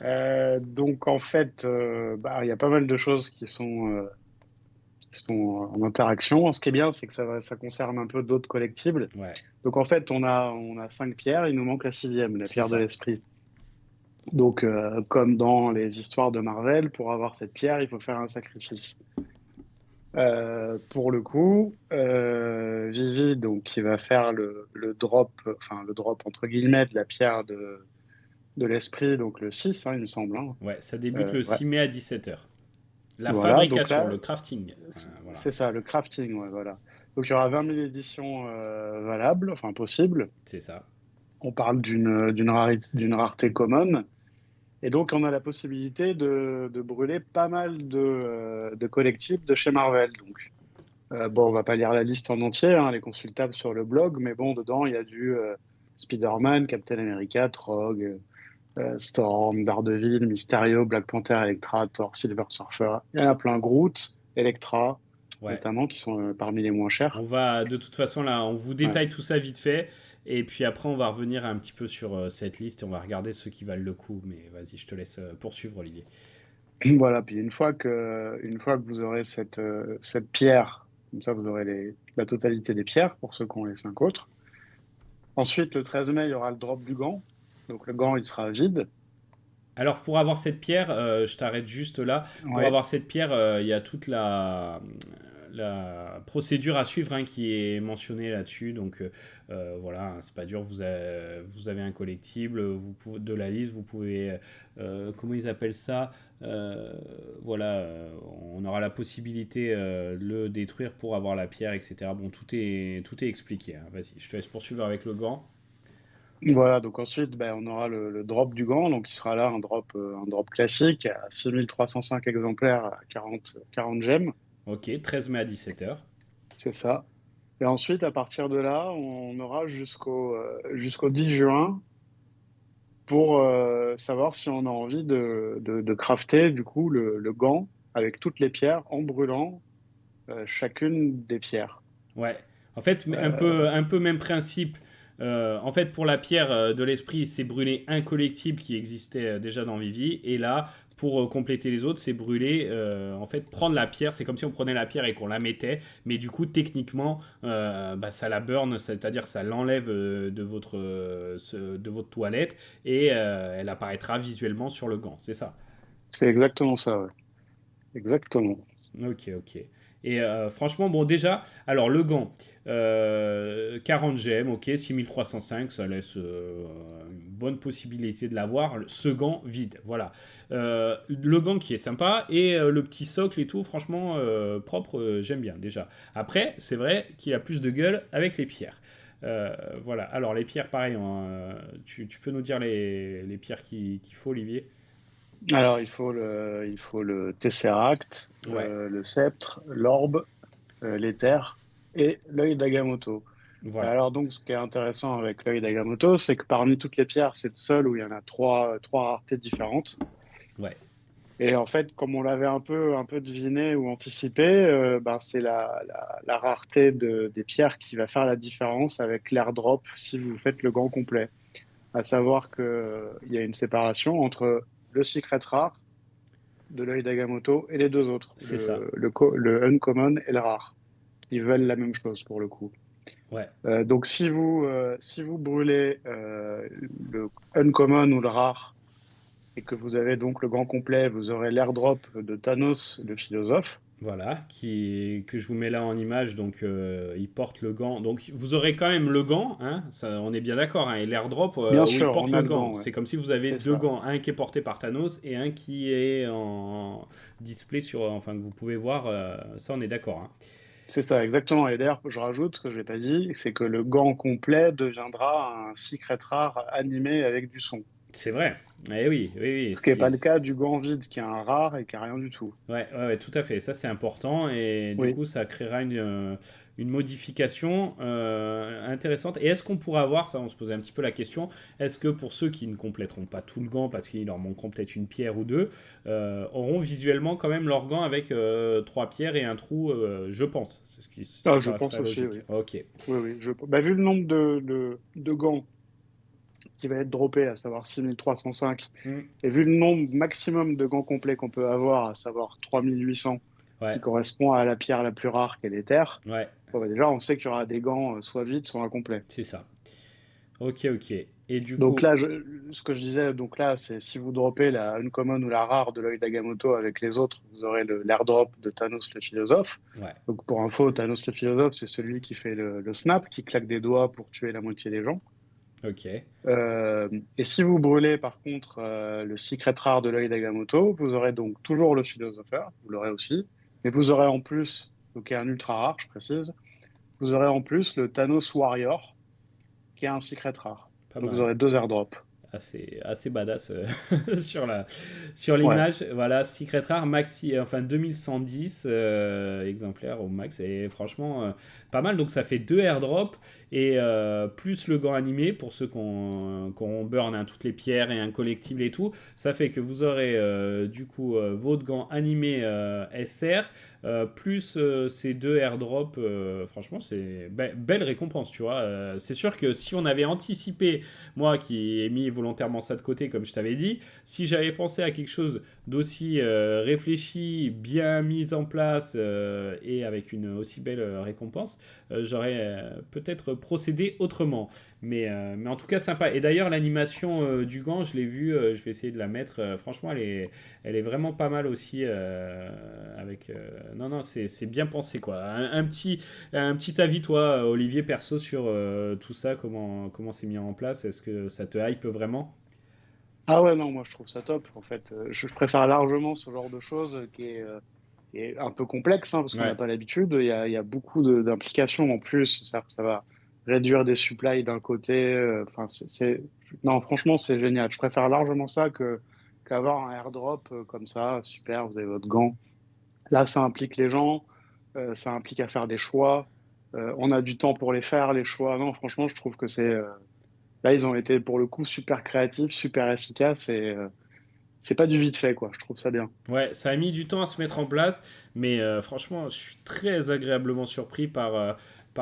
ouais. Donc, en fait, bah, il y a pas mal de choses qui sont en interaction. Ce qui est bien, c'est que ça concerne un peu d'autres collectibles. Ouais, Donc, en fait, on a 5 pierres. Il nous manque la sixième, la c'est pierre de ça. l'esprit. Donc, comme dans les histoires de Marvel, pour avoir cette pierre, il faut faire un sacrifice. Pour le coup, Vivi, donc, qui va faire le drop, enfin le drop entre guillemets de la pierre de l'esprit, donc le 6 hein, il me semble. Hein. Ouais, ça débute le Ouais. 6 mai à 17h. La Voilà, donc fabrication, là, le crafting. Voilà, c'est ça, le crafting, ouais, voilà. Donc il y aura 20 000 éditions valables, enfin possibles. c'est ça. On parle d'une rareté common. Et donc on a la possibilité de brûler pas mal de collectibles de chez Marvel. Donc bon, on va pas lire la liste en entier, hein, elle est consultable sur le blog, mais bon, dedans, il y a du Spider-Man, Captain America, Trog, Storm, Daredevil, Mysterio, Black Panther, Elektra, Thor, Silver Surfer. Il y en a plein. Groot, Elektra, Ouais. notamment, qui sont parmi les moins On chers. va, de toute façon, là, on vous Ouais. détaille tout ça vite fait. Et puis après, on va revenir un petit peu sur cette liste et on va regarder ceux qui valent le coup. Mais vas-y, je te laisse poursuivre, Olivier. Voilà, puis une fois que vous aurez cette pierre, comme ça, vous aurez la totalité des pierres pour ceux qui ont les 5 autres. Ensuite, le 13 mai, il y aura le drop du gant. Donc le gant, il sera vide. Alors, pour avoir cette pierre, je t'arrête juste là. Pour Ouais. avoir cette pierre, il y a toute la procédure à suivre hein, qui est mentionnée là-dessus. Donc voilà, hein, c'est pas dur. Vous avez un collectible de la liste. Vous pouvez, comment ils appellent ça voilà, on aura la possibilité de le détruire pour avoir la pierre, etc. Bon, tout est expliqué. Hein. Vas-y, je te laisse poursuivre avec le gant. Voilà, donc ensuite, ben, on aura le drop du gant, donc il sera là un drop classique à 6305 exemplaires à 40 gemmes, Ok, 13 mai à 17h. c'est ça. Et ensuite, à partir de là, on aura jusqu'au 10 juin pour savoir si on a envie de crafter du coup le gant avec toutes les pierres en brûlant chacune des pierres. Ouais. En fait, un peu même principe. En fait, pour la pierre de l'esprit, c'est brûler un collectible qui existait déjà dans Vivi. Et là, pour compléter les autres, c'est brûler, en fait, prendre la pierre. C'est comme si on prenait la pierre et qu'on la mettait. Mais du coup, techniquement, bah, ça la burn, c'est-à-dire ça l'enlève de votre toilette. Et elle apparaîtra visuellement sur le gant. C'est ça. C'est exactement ça, ouais. Exactement. Ok, ok. Et franchement, bon, déjà, alors le gant, 40 gemmes, ok, 6305, ça laisse une bonne possibilité de l'avoir. Ce gant vide, voilà. Le gant qui est sympa et le petit socle et tout, franchement, propre, j'aime bien déjà. Après, c'est vrai qu'il a plus de gueule avec les pierres. Voilà, alors les pierres, pareil, hein, tu peux nous dire les pierres qu'il faut, Olivier? Alors, il faut le Tesseract, Ouais, le sceptre, l'orbe, l'éther et l'œil d'Agamotto. voilà, Alors donc, ce qui est intéressant avec l'œil d'Agamotto, c'est que parmi toutes les pierres, c'est le seul où il y en a trois raretés différentes. ouais, Et en fait, comme on l'avait un peu deviné ou anticipé, ben, c'est la rareté des pierres qui va faire la différence avec l'airdrop si vous faites le gant complet. À savoir il y a une séparation entre le secret rare de l'œil d'Agamotto et les deux autres, c'est ça. le uncommon et le rare. Ils veulent la même chose pour le coup. Ouais. Donc si vous brûlez le uncommon ou le rare et que vous avez donc le grand complet, vous aurez l'airdrop de Thanos, le philosophe. Voilà, que je vous mets là en image, donc il porte le gant. Donc vous aurez quand même le gant, hein, ça, on est bien d'accord, hein, et l'airdrop Bien où il sûr, porte on a le le gant. gant, ouais. C'est comme si vous avez C'est deux ça. gants, un qui est porté par Thanos et un qui est en display sur, enfin que vous pouvez voir, ça on est d'accord, hein. C'est ça, exactement. Et d'ailleurs, je rajoute ce que je n'ai pas dit, c'est que le gant complet deviendra un secret rare animé avec du son. C'est vrai, eh oui, oui, oui, Ce qui n'est pas le cas du gant vide qui a un rare et qui a rien du tout. Ouais, ouais, ouais, tout à fait. Ça, c'est important. Et du Oui. coup, ça créera une modification intéressante. Et est-ce qu'on pourra avoir, ça, on se posait un petit peu la question, est-ce que pour ceux qui ne compléteront pas tout le gant, parce qu'il leur manqueront peut-être une pierre ou deux, auront visuellement quand même leur gant avec trois pierres et un trou, je pense. C'est ce Ah, qui je pense paraîtrait aussi, logique. oui. Ok. Oui, oui. Bah, vu le nombre de gants qui va être droppé, à savoir 6305, Hmm. et vu le nombre maximum de gants complets qu'on peut avoir, à savoir 3800, qui Ouais, correspond à la pierre la plus rare qu'est l'éther, ouais, bon, bah, déjà, on sait qu'il y aura des gants soit vides, soit incomplets. c'est ça. Ok, ok. Et du Donc coup, là, ce que je disais, donc là, c'est si vous droppez la uncommon ou la rare de l'œil d'Agamotto avec les autres, vous aurez l'airdrop de Thanos le philosophe. ouais, Donc pour info, Thanos le philosophe, c'est celui qui fait le snap, qui claque des doigts pour tuer la moitié des gens. ok. Euh, et si vous brûlez par contre le secret rare de l'œil d'Agamotto, vous aurez donc toujours le philosopheur, vous l'aurez aussi, mais vous aurez en plus, donc qui est un ultra rare, je précise, vous aurez en plus le Thanos Warrior, qui est un secret rare. Pas Donc vous mal. aurez deux airdrops. Assez badass sur Ouais. l'image. Voilà, Secret Rare maxi, enfin 2110 exemplaires au max. Et franchement, pas mal. Donc ça fait deux airdrops et plus le gant animé pour ceux qu'on burn hein, toutes les pierres et un collectible et tout. Ça fait que vous aurez du coup votre gant animé SR. Plus ces deux airdrops, franchement, c'est belle récompense, tu vois. C'est sûr que si on avait anticipé moi qui ai mis volontairement ça de côté, comme je t'avais dit, si j'avais pensé à quelque chose d'aussi réfléchi, bien mis en place et avec une aussi belle récompense, j'aurais peut-être procédé autrement. Mais en tout cas, sympa. Et d'ailleurs, l'animation du gant, je l'ai vue, je vais essayer de la mettre. Franchement, elle est vraiment pas mal aussi. Non, non, c'est bien pensé, quoi. Un petit avis, toi, Olivier, perso, sur tout ça, comment c'est mis en place? Est-ce que ça te hype vraiment? Ah ouais, non, moi je trouve ça top. En fait, je préfère largement ce genre de choses qui est un peu complexe, hein, parce qu'on n'a Ouais, pas l'habitude. Il y a beaucoup d'implications en plus. Ça va réduire des supplies d'un côté. Enfin, non, franchement, c'est génial. Je préfère largement ça qu'avoir un airdrop comme ça. Super, vous avez votre gant. Là, ça implique les gens, ça implique à faire des choix. On a du temps pour les faire, les choix. Non, franchement, je trouve que là, ils ont été pour le coup super créatifs, super efficaces et c'est pas du vite fait, quoi. Je trouve ça bien. Ouais, ça a mis du temps à se mettre en place, mais franchement, je suis très agréablement surpris par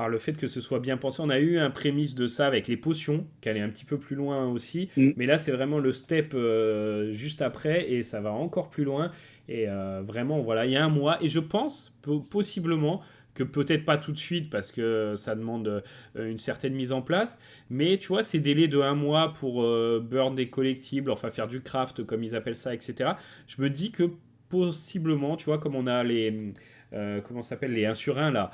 le fait que ce soit bien pensé. On a eu un prémisse de ça avec les potions, qui allait un petit peu plus loin aussi, Mm. mais là, c'est vraiment le step juste après, et ça va encore plus loin. Et vraiment, voilà, il y a un mois, et je pense possiblement que peut-être pas tout de suite, parce que ça demande une certaine mise en place, mais tu vois, ces délais de un mois pour burn des collectibles, enfin faire du craft, comme ils appellent ça, etc., je me dis que possiblement, tu vois, comme on a les. Comment ça s'appelle, les 1 sur 1 là,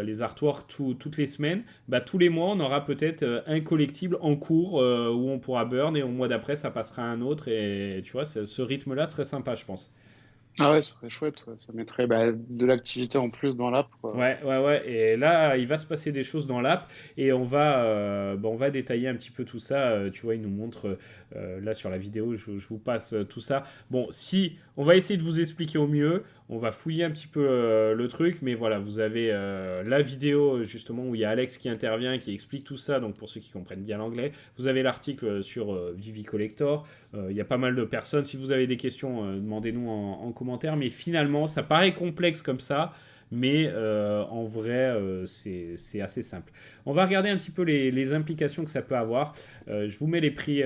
les artworks toutes les semaines, bah, tous les mois on aura peut-être un collectible en cours où on pourra burn et au mois d'après ça passera à un autre et tu vois ce rythme là serait sympa je pense. Ah ouais, ce serait chouette. Ouais. Ça mettrait bah, de l'activité en plus dans l'app, quoi. Ouais, ouais, ouais. Et là, il va se passer des choses dans l'app et on va détailler un petit peu tout ça. Tu vois, il nous montre là sur la vidéo, je vous passe tout ça. Bon, si on va essayer de vous expliquer au mieux, on va fouiller un petit peu le truc, mais voilà, vous avez la vidéo justement où il y a Alex qui intervient, qui explique tout ça. Donc pour ceux qui comprennent bien l'anglais, vous avez l'article sur Vivi Collector. Il y a pas mal de personnes. Si vous avez des questions, demandez-nous en commentaire. Mais finalement, ça paraît complexe comme ça. Mais en vrai, c'est assez simple. On va regarder un petit peu les implications que ça peut avoir. Je vous mets les prix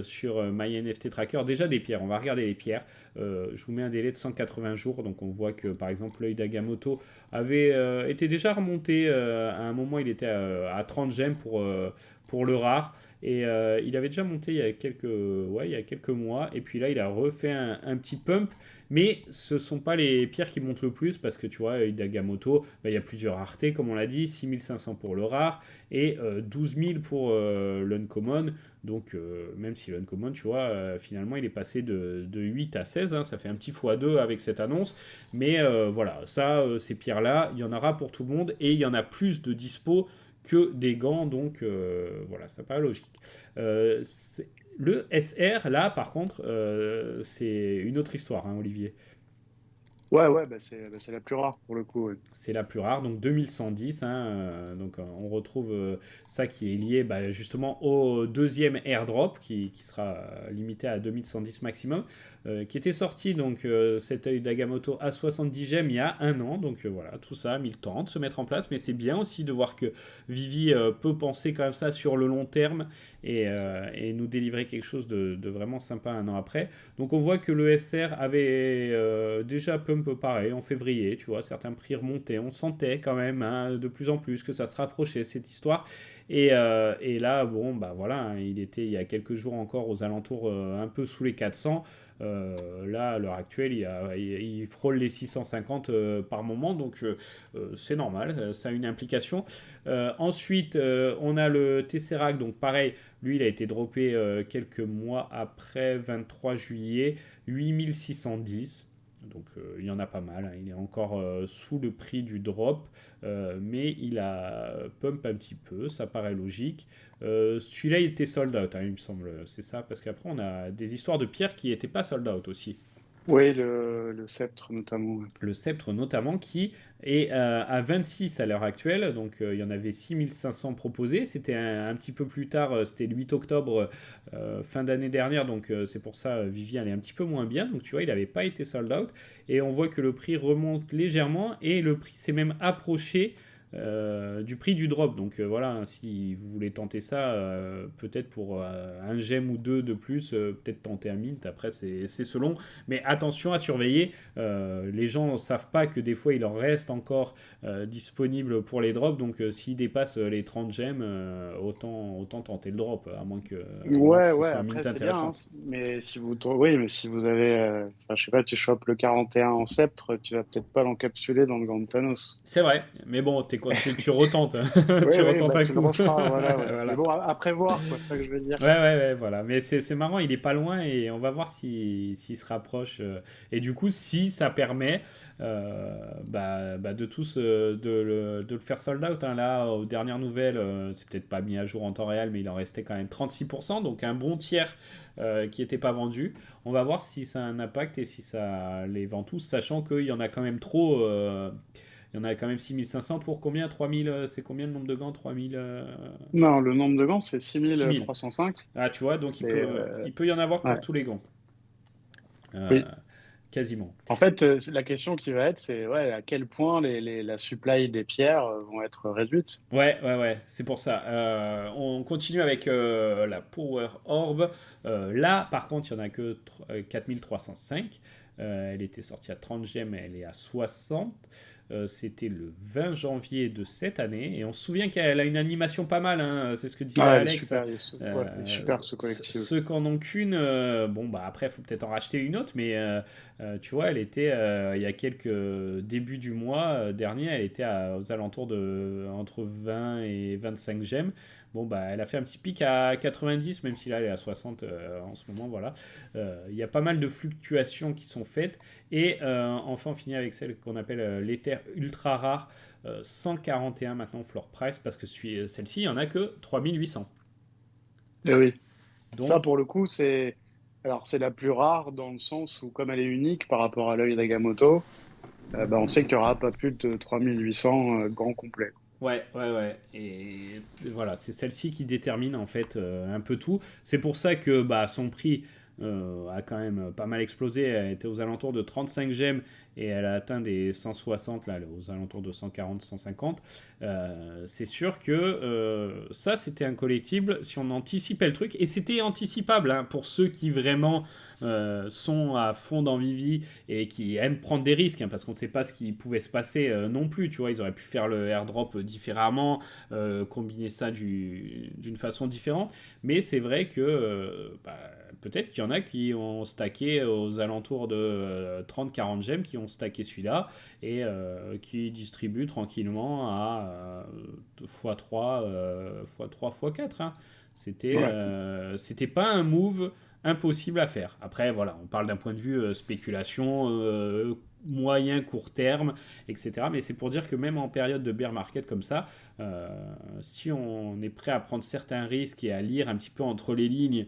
sur MyNFT Tracker. Déjà des pierres, on va regarder les pierres. Je vous mets un délai de 180 jours. Donc on voit que par exemple l'œil d'Agamotto avait été déjà remonté. À un moment, il était à 30 gemmes pour le rare. Et il avait déjà monté il y a quelques mois. Et puis là, il a refait un petit pump. Mais ce ne sont pas les pierres qui montent le plus parce que tu vois, Idagamoto, bah, il y a plusieurs raretés, comme on l'a dit, 6500 pour le rare et 12 000 pour l'uncommon. Donc, même si l'uncommon, tu vois, finalement, il est passé de 8 à 16, hein, ça fait un petit x2 avec cette annonce. Mais voilà, ça, ces pierres-là, il y en aura pour tout le monde et il y en a plus de dispo que des gants, donc voilà, ça paraît logique. Euh, le SR, là, par contre, c'est une autre histoire, hein, Olivier. Ouais, ouais, bah, c'est la plus rare pour le coup. Ouais. C'est la plus rare, donc 2110. Hein, donc on retrouve ça qui est lié bah, justement au deuxième airdrop qui sera limité à 2110 maximum, qui était sorti donc cet œil d'Agamotto à 70 gemmes il y a un an. Donc voilà, tout ça a mis le temps de se mettre en place, mais c'est bien aussi de voir que Vivi peut penser comme ça sur le long terme et nous délivrer quelque chose de vraiment sympa un an après. Donc on voit que le SR avait déjà pump pareil en février, tu vois, certains prix remontaient, on sentait quand même hein, de plus en plus que ça se rapprochait cette histoire. Et là, bon, bah voilà, hein, il était il y a quelques jours encore aux alentours un peu sous les 400. Là, à l'heure actuelle, il frôle les 650 par moment, donc c'est normal, ça a une implication. Ensuite, on a le Tesseract, donc pareil, lui, il a été droppé quelques mois après, 23 juillet, 8610. Donc il y en a pas mal, hein. Il est encore sous le prix du drop, mais il a pump un petit peu, ça paraît logique. Celui-là, il était sold out, hein, il me semble, c'est ça, parce qu'après, on a des histoires de pierres qui n'étaient pas sold out aussi. Oui, le sceptre notamment. Ouais. Le sceptre notamment qui est à 26 à l'heure actuelle, donc il y en avait 6500 proposés, c'était un petit peu plus tard, c'était le 8 octobre fin d'année dernière, donc c'est pour ça Vivi elle est un petit peu moins bien, donc tu vois il n'avait pas été sold out, et on voit que le prix remonte légèrement, et le prix s'est même approché du prix du drop. Donc voilà, hein, si vous voulez tenter ça, peut-être pour un gemme ou deux de plus, peut-être tenter un mint. Après, c'est selon. Mais attention à surveiller. Les gens ne savent pas que des fois, il en reste encore disponible pour les drops. Donc s'ils dépassent les 30 gemmes, autant tenter le drop, à moins que Ouais, ce ouais, soit un après mint c'est bien, hein, intéressant. mais oui, mais si vous avez, enfin, je sais pas, tu chopes le 41 en sceptre, tu vas peut-être pas l'encapsuler dans le gant de Thanos. C'est vrai, mais bon, t'es quoi, tu retentes, Oui, tu oui, retentes bah un tu le coup. referas, voilà, ouais. Mais Voilà. bon, à prévoir, quoi, c'est ça que je veux Ouais, dire. ouais, ouais, voilà. Mais c'est marrant, il est pas loin et on va voir s'il se rapproche. Et du coup, si ça permet de tous de le faire sold out. Hein. Là, aux dernières nouvelles, c'est peut-être pas mis à jour en temps réel, mais il en restait quand même 36%, donc un bon tiers qui n'était pas vendu. On va voir si ça a un impact et si ça les vend tous, sachant qu'il y en a quand même trop. Il y en a quand même 6500 pour combien? 3000, c'est combien le nombre de gants? 3000, Non, le nombre de gants, c'est 6000. 6305. Ah, tu vois, donc C'est, il peut y en avoir pour ouais, tous les gants. Euh, oui. Quasiment. En fait, la question qui va être, c'est ouais, à quel point la supply des pierres vont être réduites. Ouais, ouais, ouais, c'est pour ça. On continue avec la Power Orb. Là, par contre, il n'y en a que 4305. Elle était sortie à 30 gemmes, elle est à 60. C'était le 20 janvier de cette année. Et on se souvient qu'elle a une animation pas mal, hein, c'est ce que disait Ah, elle est Alex. super, ouais, elle est super ce collectif. Ceux qui en ont qu'une, bon, bah après, il faut peut-être en racheter une autre. Mais tu vois, elle était, il y a quelques débuts du mois dernier, elle était aux alentours de entre 20 et 25 gemmes. Bon, bah, elle a fait un petit pic à 90, même si là, elle est à 60 en ce moment, voilà. Il y a pas mal de fluctuations qui sont faites. Et enfin, on finit avec celle qu'on appelle l'éther ultra rare, 141 maintenant floor price, parce que celle-ci, il n'y en a que 3800. Et oui. Ça, Donc, pour le coup, c'est la plus rare dans le sens où, comme elle est unique par rapport à l'œil d'Agamotto, bah, on sait qu'il n'y aura pas plus de 3800 grands complets. ouais, ouais, ouais. Et voilà, c'est celle-ci qui détermine en fait un peu tout. C'est pour ça que bah, son prix a quand même pas mal explosé. Elle était aux alentours de 35 gemmes et elle a atteint des 160, là, aux alentours de 140, 150. C'est sûr que ça, c'était un collectible si on anticipait le truc. Et c'était anticipable hein, pour ceux qui vraiment sont à fond dans Vivi et qui aiment prendre des risques, hein, parce qu'on ne sait pas ce qui pouvait se passer non plus. Tu vois, ils auraient pu faire le airdrop différemment, combiner ça d'une façon différente. Mais c'est vrai que bah, peut-être qu'il y en a qui ont stacké aux alentours de 30-40 gemmes, qui ont stacké celui-là et qui distribuent tranquillement à x3, x3, x4. Hein. Ouais. C'était pas un move impossible à faire. Après, voilà, on parle d'un point de vue spéculation, moyen, court terme, etc. Mais c'est pour dire que même en période de bear market comme ça, euh, si on est prêt à prendre certains risques et à lire un petit peu entre les lignes,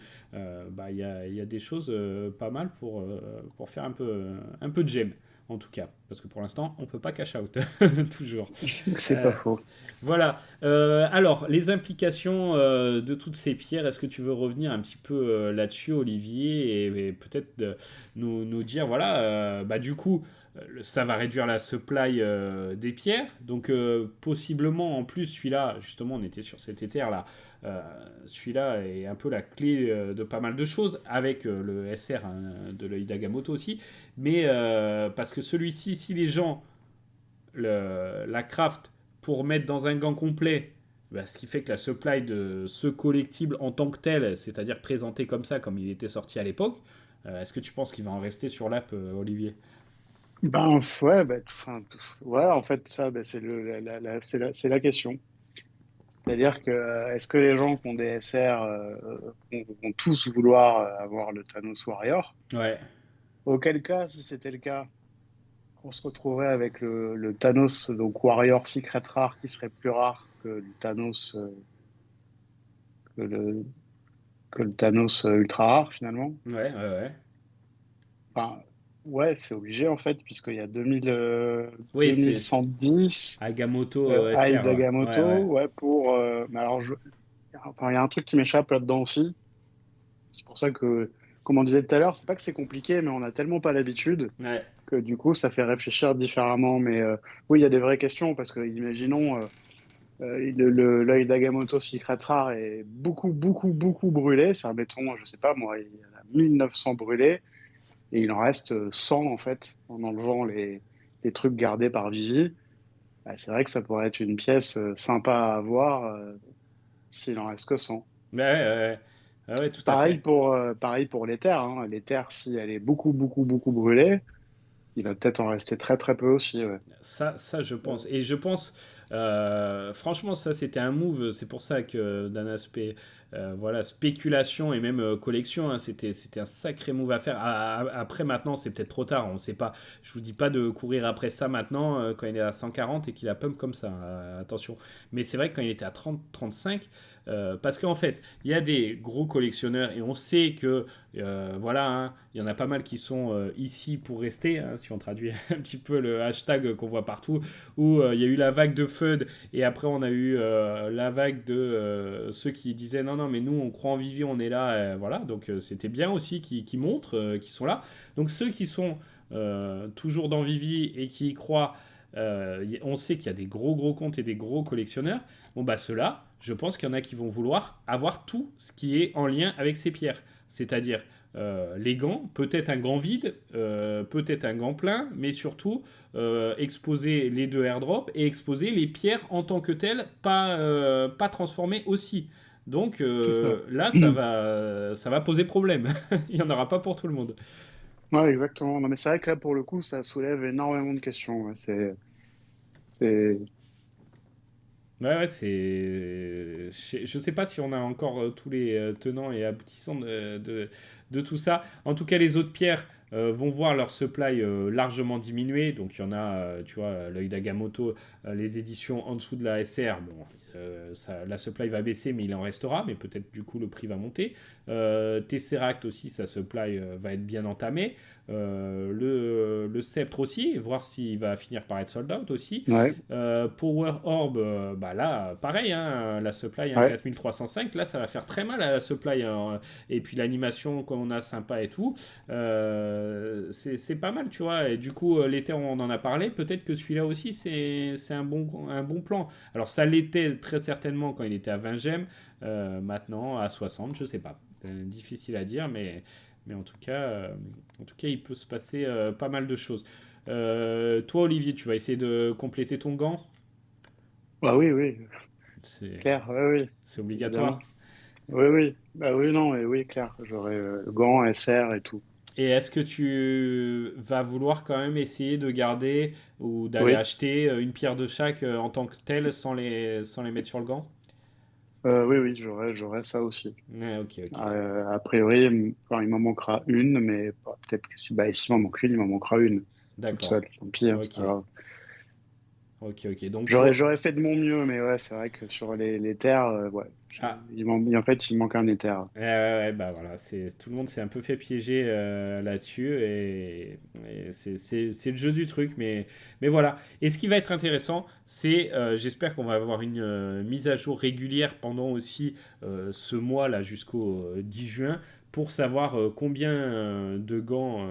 bah, y a des choses pas mal pour faire un peu de gemme. En tout cas, parce que pour l'instant, on ne peut pas cash out, toujours. C'est pas Euh, faux. voilà. Alors, les implications de toutes ces pierres, est-ce que tu veux revenir un petit peu là-dessus, Olivier, et peut-être nous dire, voilà, bah, du coup, ça va réduire la supply des pierres. Donc, possiblement, en plus, celui-là, justement, on était sur cet éther-là. euh, Celui-là est un peu la clé de pas mal de choses, avec le SR hein, de l'œil d'Agamotto aussi. Mais parce que celui-ci, si les gens la craft pour mettre dans un gant complet, bah, ce qui fait que la supply de ce collectible en tant que tel, c'est-à-dire présenté comme ça, comme il était sorti à l'époque, est-ce que tu penses qu'il va en rester sur l'app, Olivier? Ben, ouais, bah, ouais, en fait, ça, bah, c'est la question. C'est-à-dire que, est-ce que les gens qui ont des SR vont tous vouloir avoir le Thanos Warrior? Ouais, Auquel cas, si c'était le cas, on se retrouverait avec le Thanos, donc Warrior Secret Rare, qui serait plus rare que le Thanos, que le, que le Thanos ultra rare, finalement. ouais, ouais, ouais. Enfin, ouais, c'est obligé, en fait, puisqu'il y a Oui, c'est 2110 Agamotto Eye SR, ouais, ouais, ouais. d'Agamotto, ouais, mais alors, enfin, il y a un truc qui m'échappe là-dedans aussi. C'est pour ça que, comme on disait tout à l'heure, c'est pas que c'est compliqué, mais on a tellement pas l'habitude Ouais, que du coup, ça fait réfléchir différemment. Mais oui, il y a des vraies questions parce que, imaginons, l'œil d'Agamotto Secret Rare est beaucoup, beaucoup, beaucoup brûlé. C'est un béton, je sais pas moi, il y en a 1900 brûlés et il en reste 100 en fait, en enlevant les trucs gardés par Vivi. Bah, c'est vrai que ça pourrait être une pièce sympa à avoir s'il en reste que 100. ouais, ouais, ouais. Ah ouais, tout à fait. Pareil pour l'éther, hein. L'éther, si elle est beaucoup, beaucoup, beaucoup brûlée, il va peut-être en rester très, très peu aussi. Ouais. Ça, je Euh, pense. Et je pense, franchement, ça, c'était un move. C'est pour ça que d'un aspect, voilà, spéculation et même collection, hein, c'était un sacré move à faire. Après, maintenant, c'est peut-être trop tard. On sait pas. Je vous dis pas de courir après ça maintenant quand il est à 140 et qu'il a pump comme ça. Attention. Mais c'est vrai que quand il était à 30, 35, Parce qu'en fait, il y a des gros collectionneurs et on sait que, voilà, hein, il y en a pas mal qui sont ici pour rester, hein, si on traduit un petit peu le hashtag qu'on voit partout, où il y a eu la vague de FUD et après on a eu la vague de ceux qui disaient non, non, mais nous on croit en Vivi, on est là, voilà, donc c'était bien aussi qui montrent, qui sont là. Donc ceux qui sont toujours dans Vivi et qui y croient, on sait qu'il y a des gros comptes et des gros collectionneurs. Bon, bah ceux-là, je pense qu'il y en a qui vont vouloir avoir tout ce qui est en lien avec ces pierres. C'est-à-dire les gants, peut-être un gant vide, peut-être un gant plein, mais surtout exposer les deux airdrops et exposer les pierres en tant que telles, pas transformées aussi. Donc C'est ça. là, ça va poser problème. Il n'y en aura pas pour tout le monde. Ouais, exactement. Non, mais c'est vrai que là, pour le coup, ça soulève énormément de questions. Ouais. C'est, Ouais, ouais, je sais pas si on a encore tous les tenants et aboutissants de tout ça. En tout cas, les autres pierres vont voir leur supply largement diminuer. Donc, il y en a, tu vois, l'œil d'Agamotto, les éditions en dessous de la SR. Bon, la supply va baisser, mais il en restera. Mais peut-être, du coup, le prix va monter. Tesseract aussi, sa supply va être bien entamée. Le Sceptre aussi, voir s'il va finir par être sold out aussi. ouais, Power Orb, bah là, pareil, hein, la supply hein, ouais. 4305, là, ça va faire très mal à la supply. Hein, et puis l'animation qu'on a sympa et tout, c'est pas mal, tu vois. Et du coup, l'été, on en a parlé. Peut-être que celui-là aussi, c'est un bon plan. Alors, ça l'était très certainement quand il était à 20 gemmes. Maintenant, à 60, je sais pas. Difficile à dire, mais en tout cas, il peut se passer pas mal de choses. Toi, Olivier, tu vas essayer de compléter ton gant. Bah oui, oui, C'est clair, oui, oui, c'est évidemment. obligatoire. Oui, oui, bah oui, non, mais oui, clair. J'aurai gants, SR et tout. Et est-ce que tu vas vouloir quand même essayer de garder ou d'aller Oui, acheter une pierre de chaque en tant que telle sans les mettre sur le gant? oui, oui, j'aurai ça aussi. Ouais, ok, ok. A priori, enfin, il m'en manquera une, mais bah, peut-être que si, bah, s'il m'en manque une, il m'en manquera une, toute D'accord. seule. Tant pis, hein, c'est Ok, pas grave. ok, ok. Donc toi. J'aurais fait de mon mieux, mais ouais, c'est vrai que sur les terres, ouais, Ah, en fait, il manque un éther. ouais, ouais, ouais, bah voilà, tout le monde s'est un peu fait piéger là-dessus et c'est le jeu du truc, mais voilà. Et ce qui va être intéressant, c'est, j'espère qu'on va avoir une mise à jour régulière pendant aussi ce mois là jusqu'au 10 juin pour savoir combien de gants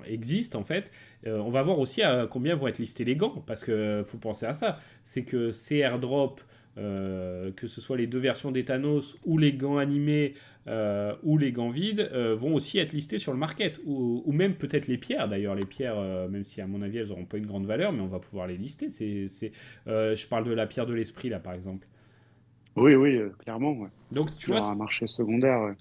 existent en fait. On va voir aussi à combien vont être listés les gants parce que faut penser à ça. C'est que ces airdrops que ce soit les deux versions des Thanos ou les gants animés ou les gants vides, vont aussi être listés sur le market. Ou même peut-être les pierres, d'ailleurs. Les pierres, même si à mon avis elles n'auront pas une grande valeur, mais on va pouvoir les lister. Je parle de la pierre de l'esprit, là, par exemple. Oui, oui, clairement, ouais. Donc, tu Il y vois, aura un marché secondaire, ouais.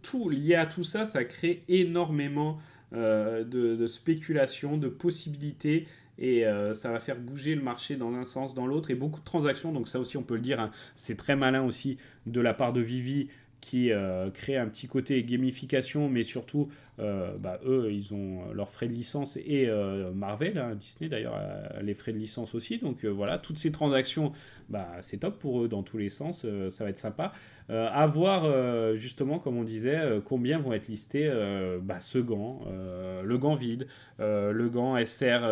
tout lié à tout ça, ça crée énormément de spéculation, de possibilités, et ça va faire bouger le marché dans un sens, dans l'autre, et beaucoup de transactions. Donc ça aussi, on peut le dire, hein, c'est très malin aussi de la part de Vivi qui crée un petit côté gamification, mais surtout, bah, eux, ils ont leurs frais de licence et Marvel, hein, Disney d'ailleurs, a les frais de licence aussi. Donc voilà, toutes ces transactions, bah, c'est top pour eux dans tous les sens, ça va être sympa. À voir justement, comme on disait, combien vont être listés bah, ce gant, le gant vide, le gant SR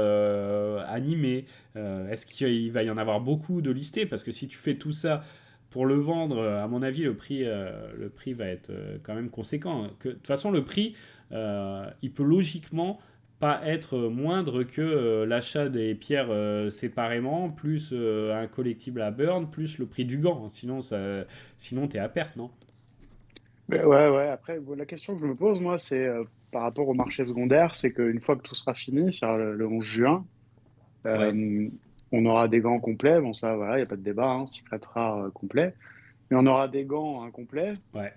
animé. Est-ce qu'il va y en avoir beaucoup de listés? Parce que si tu fais tout ça pour le vendre, à mon avis, le prix va être quand même conséquent. De toute façon, le prix, il peut logiquement pas être moindre que l'achat des pierres séparément, plus un collectible à burn, plus le prix du gant. Sinon t'es à perte, non? Mais ouais, ouais. Après, bon, la question que je me pose, moi, c'est par rapport au marché secondaire, c'est qu'une fois que tout sera fini, c'est-à-dire le 11 juin, Ouais, euh, on aura des gants complets. Bon, ça, voilà, il n'y a pas de débat, hein, Secret Rare complet. Mais on aura des gants incomplets ouais,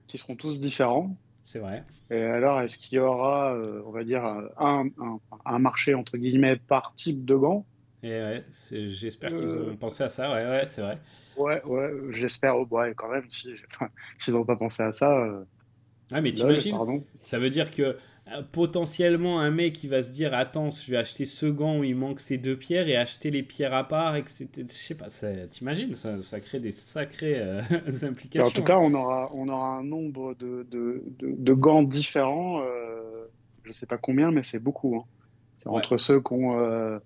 qui seront tous différents. c'est vrai. Et alors, est-ce qu'il y aura, on va dire, un marché, entre guillemets, par type de gants? Et ouais, j'espère qu'ils Euh, ont pensé à ça. Ouais, ouais, c'est vrai. ouais, ouais, j'espère. Oh, ouais, quand même, si, enfin, s'ils n'ont pas pensé à ça, Ah, mais lol, t'imagines, pardon. ça veut dire que potentiellement un mec qui va se dire attends, je vais acheter ce gant où il manque ces deux pierres et acheter les pierres à part, et que c'était, je sais pas, t'imagines, ça crée des sacrées En tout implications, hein. cas, on aura un nombre de gants différents. Je ne sais pas combien, mais c'est beaucoup, hein. C'est Ouais, entre ceux qui ont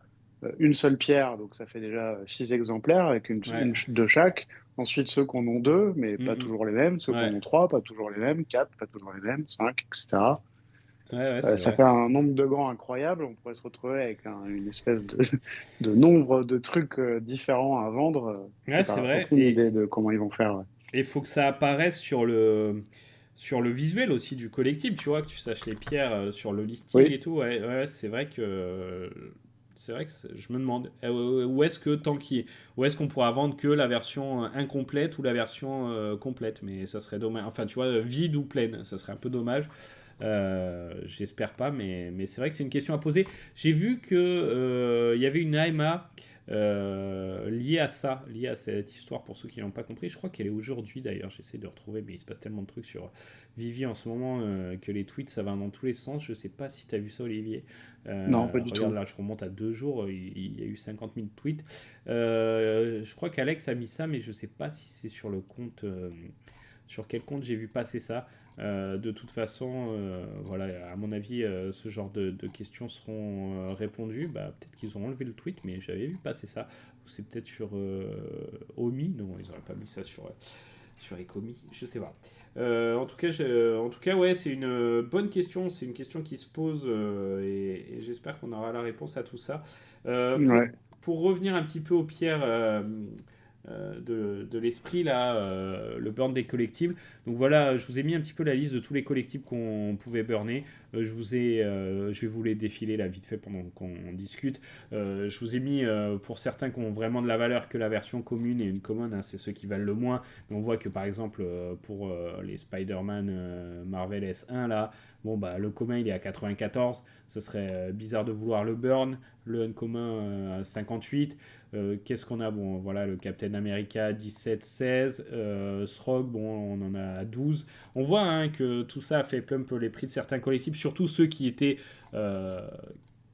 une seule pierre, donc ça fait déjà 6 exemplaires avec ouais. de chaque. Ensuite, ceux qui en ont deux, mais pas Mm, toujours les mêmes. Ceux qui en ouais, ont trois, pas toujours les mêmes. Quatre, pas toujours les mêmes. Cinq, etc. ouais, c'est Ça vrai. fait un nombre de gants incroyable. On pourrait se retrouver avec une espèce de nombre de trucs différents à vendre. Ouais, J'ai c'est pas vrai. aucune idée de comment ils vont faire. Ouais. Et faut que ça apparaisse sur le visuel aussi du collectif, tu vois, que tu saches les pierres sur le listing Oui, et tout. Ouais, ouais, c'est vrai que je me demande où est-ce que où est-ce qu'on pourra vendre que la version incomplète ou la version complète, mais ça serait dommage. Enfin, tu vois, vide ou pleine, ça serait un peu dommage. J'espère pas, mais c'est vrai que c'est une question à poser. J'ai vu que il y avait une AMA liée à ça, liée à cette histoire. Pour ceux qui n'ont pas compris, je crois qu'elle est aujourd'hui d'ailleurs. J'essaie de retrouver, mais il se passe tellement de trucs sur Vivi en ce moment que les tweets ça va dans tous les sens. Je sais pas si tu as vu ça, Olivier. non, pas du Regarde tout. là, je remonte à 2 jours, il y a eu 50 000 tweets. Je crois qu'Alex a mis ça, mais je sais pas si c'est sur le compte. Sur quel compte j'ai vu passer ça. De toute façon, voilà, à mon avis, ce genre de questions seront répondues. Bah, peut-être qu'ils ont enlevé le tweet, mais j'avais vu passer ça. Ou c'est peut-être sur Omi. Non, ils n'auraient pas mis ça sur Ecomi. Je sais pas. En tout cas, ouais, c'est une bonne question. C'est une question qui se pose et j'espère qu'on aura la réponse à tout ça. Euh, pour, Ouais, pour revenir un petit peu aux pierres de l'esprit, là, le burn des collectibles. Donc voilà, je vous ai mis un petit peu la liste de tous les collectibles qu'on pouvait burner. Je vais vous les défiler là vite fait pendant qu'on discute. Je vous ai mis pour certains qui ont vraiment de la valeur que la version commune et une common, hein, c'est ceux qui valent le moins. Mais on voit que par exemple pour les Spider-Man Marvel S1 là, bon bah le commun il est à 94, ça serait bizarre de vouloir le burn. Le uncommon à 58. Qu'est-ce qu'on a? Bon, voilà, le Captain America 17-16. Srog, bon, on en a 12. On voit hein, que tout ça a fait pump les prix de certains collectifs, surtout ceux qui étaient euh,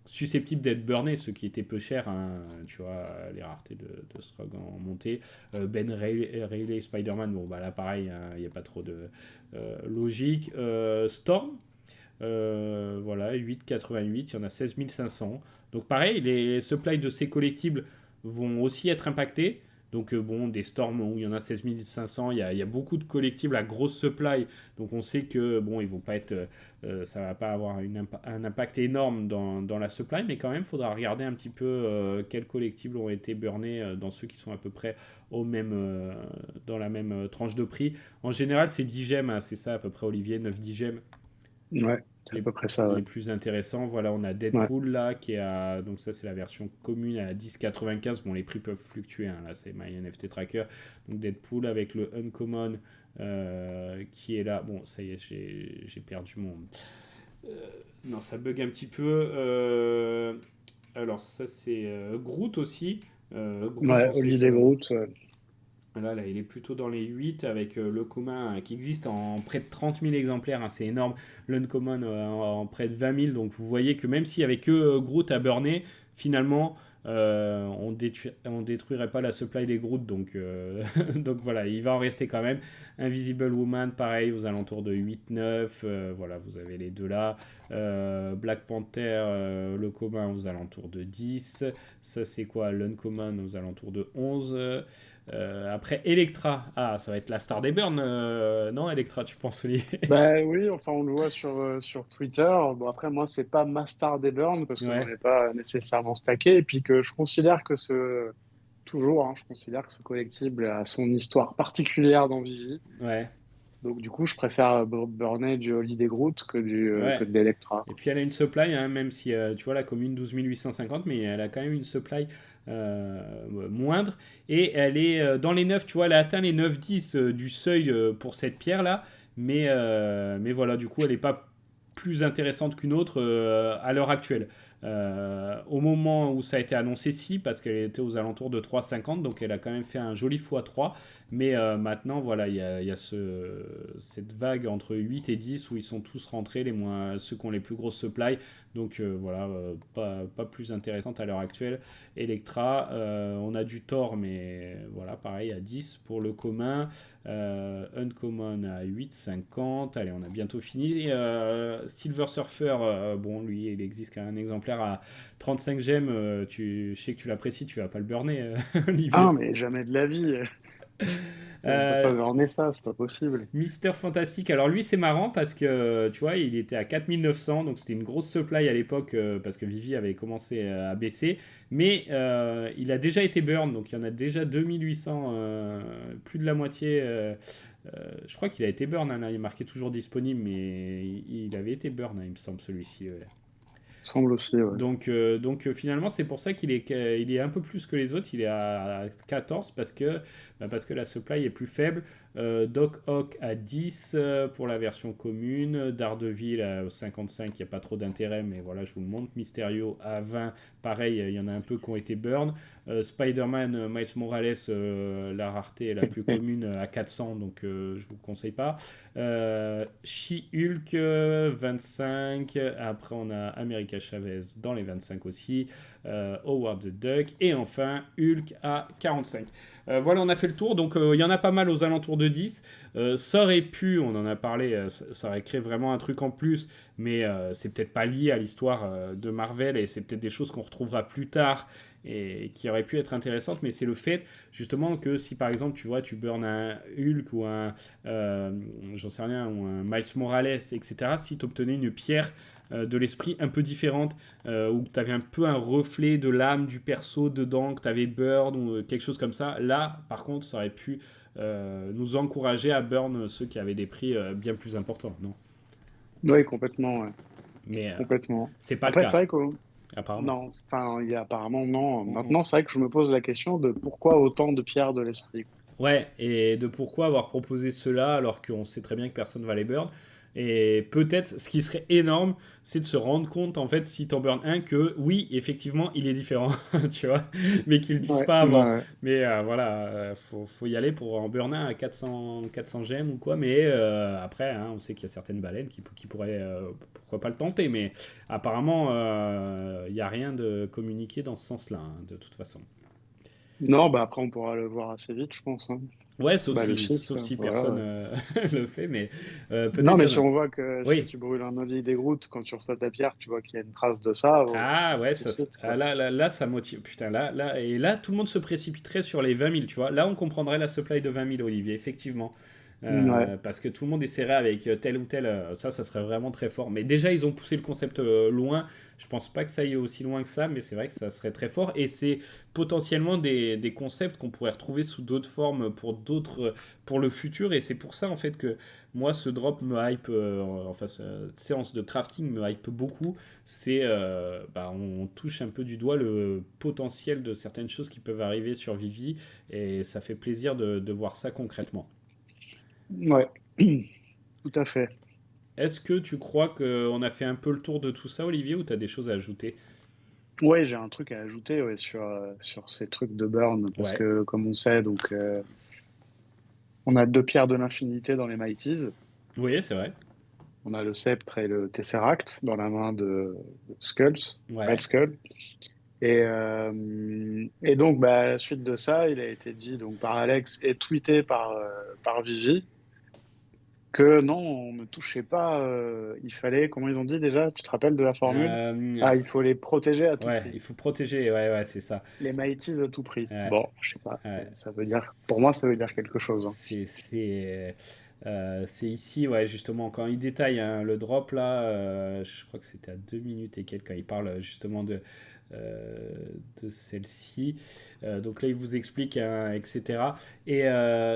susceptibles d'être burnés, ceux qui étaient peu chers. Hein, tu vois, les raretés de Srog en montée. Ben Reilly, Spider-Man, bon, bah là pareil, il n'y a pas trop de logique. Storm, voilà, 8,88, il y en a 16 500. Donc pareil, les supplies de ces collectibles vont aussi être impactés. Donc bon, des storms où il y en a 16 500, il y a beaucoup de collectibles à grosse supply. Donc on sait que bon, ils vont pas être, ça va pas avoir un impact énorme dans la supply, mais quand même, il faudra regarder un petit peu quels collectibles ont été burnés dans ceux qui sont à peu près dans la même tranche de prix. En général, c'est 10 gemmes, hein, c'est ça à peu près, Olivier, 9-10 gemmes ouais, c'est à les, peu près ça. Ouais. les plus intéressants. Voilà, on a Ouais. Deadpool là, qui est à. Donc, ça, c'est la version commune à 10,95. Bon, les prix peuvent fluctuer, hein, là, c'est My NFT Tracker. Donc, Deadpool avec le Uncommon qui est là. Bon, ça y est, j'ai perdu mon. Euh, non, ça bug un petit peu. Alors, ça, c'est Groot aussi. Groot, Ouais, on sait que. Holiday Groot. Là, il est plutôt dans les 8 avec le commun qui existe en près de 30 000 exemplaires, hein, c'est énorme. L'uncommon en près de 20 000. Donc vous voyez que même s'il n'y avait que Groot à burner, finalement, on détruirait pas la supply des Groot. Donc, donc voilà, il va en rester quand même. Invisible Woman, pareil, aux alentours de 8-9. Voilà, vous avez les deux là. Black Panther, le commun aux alentours de 10. Ça, c'est quoi? L'uncommon aux alentours de 11. Après Electra, ah ça va être la star des burns, non Electra tu penses Olivier? Bah oui, enfin on le voit sur Twitter. Bon après moi c'est pas ma star des burns parce que j'en Ouais, ai pas nécessairement stacké et puis que je considère que toujours je considère que ce collectible a son histoire particulière dans Vivi. ouais, Donc du coup je préfère burner du Holiday Groot que ouais. de l'Electra. Et puis elle a une supply, hein, même si tu vois la commune 12 850, mais elle a quand même une supply moindre. Et elle est dans les 9, tu vois, elle a atteint les 9-10 du seuil pour cette pierre-là. Mais voilà, du coup, elle n'est pas plus intéressante qu'une autre à l'heure actuelle. Au moment où ça a été annoncé, si, parce qu'elle était aux alentours de 3,50, donc elle a quand même fait un joli x3. Mais maintenant, voilà, il y a cette vague entre 8 et 10 où ils sont tous rentrés, ceux qui ont les plus grosses supply. Donc voilà, pas plus intéressante à l'heure actuelle. Electra, on a du Thor, mais voilà, pareil, à 10 pour le commun. Uncommon à 8,50. Allez, on a bientôt fini. Silver Surfer, bon, lui, il existe qu'un exemplaire à 35 gemmes. Je sais que tu l'apprécies, tu vas pas le burner, Ah non, Olivier. mais jamais de la vie. On peut pas Euh, verner ça, c'est pas possible. Mister Fantastic, alors lui c'est marrant parce que tu vois il était à 4900 donc c'était une grosse supply à l'époque parce que Vivi avait commencé à baisser mais il a déjà été burn donc il y en a déjà 2800 plus de la moitié je crois qu'il a été burn hein, là, il est marqué toujours disponible mais il avait été burn hein, il me semble celui-ci ouais. Semble aussi, ouais. Donc finalement, c'est pour ça qu'il est un peu plus que les autres. Il est à 14 parce que la supply est plus faible. Doc Ock à 10 pour la version commune. Daredevil à 55, il n'y a pas trop d'intérêt, mais voilà, je vous le montre. Mysterio à 20, pareil, il y en a un peu qui ont été burn. Spider-Man, Miles Morales, la rareté est la plus commune à 400, donc je ne vous le conseille pas. She-Hulk 25. Après, on a America Chavez dans les 25 aussi. Howard the Duck. Et enfin, Hulk à 45. Voilà, on a fait le tour. Donc, il y en a pas mal aux alentours de 10. Ça aurait pu, on en a parlé, ça aurait créé vraiment un truc en plus. Mais c'est peut-être pas lié à l'histoire de Marvel. Et c'est peut-être des choses qu'on retrouvera plus tard et qui auraient pu être intéressantes. Mais c'est le fait, justement, que si par exemple, tu vois, tu burns un Hulk ou j'en sais rien, ou un Miles Morales, etc., si tu obtenais une pierre de l'esprit un peu différente, où tu avais un peu un reflet de l'âme du perso dedans, que tu avais burn ou quelque chose comme ça, là, par contre, ça aurait pu nous encourager à burn ceux qui avaient des prix bien plus importants, non? Oui, complètement, ouais. Mais Complètement. c'est pas le Après, c'est cas, vrai que apparemment. non, enfin, il y a apparemment non. Mm, mm. Maintenant, c'est vrai que je me pose la question de pourquoi autant de pierres de l'esprit. Ouais, et de pourquoi avoir proposé cela alors qu'on sait très bien que personne va les burn. Et peut-être, ce qui serait énorme, c'est de se rendre compte, en fait, si t'en burn un, que oui, effectivement, il est différent, tu vois, mais qu'ils le disent Ouais, pas avant. ouais. Mais voilà, faut y aller pour en burn un à 400 gemmes ou quoi. Mais après, hein, on sait qu'il y a certaines baleines qui pourraient, pourquoi pas le tenter. Mais apparemment, il n'y a rien de communiqué dans ce sens-là, hein, de toute façon. Non, bah après, on pourra le voir assez vite, je pense, hein. Ouais, sauf Bah, le si, 6 sauf si voilà. personne Ouais. le fait, mais Non, peut-être mais il y en si a. on voit que si Oui. tu brûles un olive des Groot, quand tu reçois ta pierre, tu vois qu'il y a une trace de ça, Ah ouais, tout de suite, ah, quoi. là, ça motive. Putain, et là, tout le monde se précipiterait sur les 20 000, tu vois. Là, on comprendrait la supply de 20 000, Olivier, effectivement. Ouais. Parce que tout le monde essaierait avec tel ou tel. Ça serait vraiment très fort. Mais déjà, ils ont poussé le concept loin. Je pense pas que ça aille aussi loin que ça, mais c'est vrai que ça serait très fort. Et c'est potentiellement des concepts qu'on pourrait retrouver sous d'autres formes pour le futur. Et c'est pour ça, en fait, que moi, ce drop me hype, enfin, cette séance de crafting me hype beaucoup. On touche un peu du doigt le potentiel de certaines choses qui peuvent arriver sur Vivi. Et ça fait plaisir de voir ça concrètement. Ouais. Tout à fait. Est-ce que tu crois qu'on a fait un peu le tour de tout ça, Olivier, ou tu as des choses à ajouter? Ouais, j'ai un truc à ajouter ouais, sur ces trucs de burn, parce Ouais. que comme on sait, donc on a deux pierres de l'infinité dans les Mighties. Oui, c'est vrai. On a le sceptre et le Tesseract dans la main de Skulls, Red Ouais. Skull. Et donc, bah, à la suite de ça, il a été dit donc, par Alex et tweeté par Vivi que non, on ne touchait pas. Il fallait, comment ils ont dit déjà? Tu te rappelles de la formule? Euh, Ah, il faut les protéger à tout ouais, prix. il faut protéger. Ouais, ouais, c'est ça. Les Mighties à tout prix. Ouais, Bon, je sais pas, ouais. ça veut dire, pour moi, ça veut dire quelque chose, hein. C'est ici, ouais, justement, quand il détaille hein, le drop là, je crois que c'était à 2 minutes et quelques, quand il parle justement euh, de celle-ci. Donc là, il vous explique, hein, etc. Et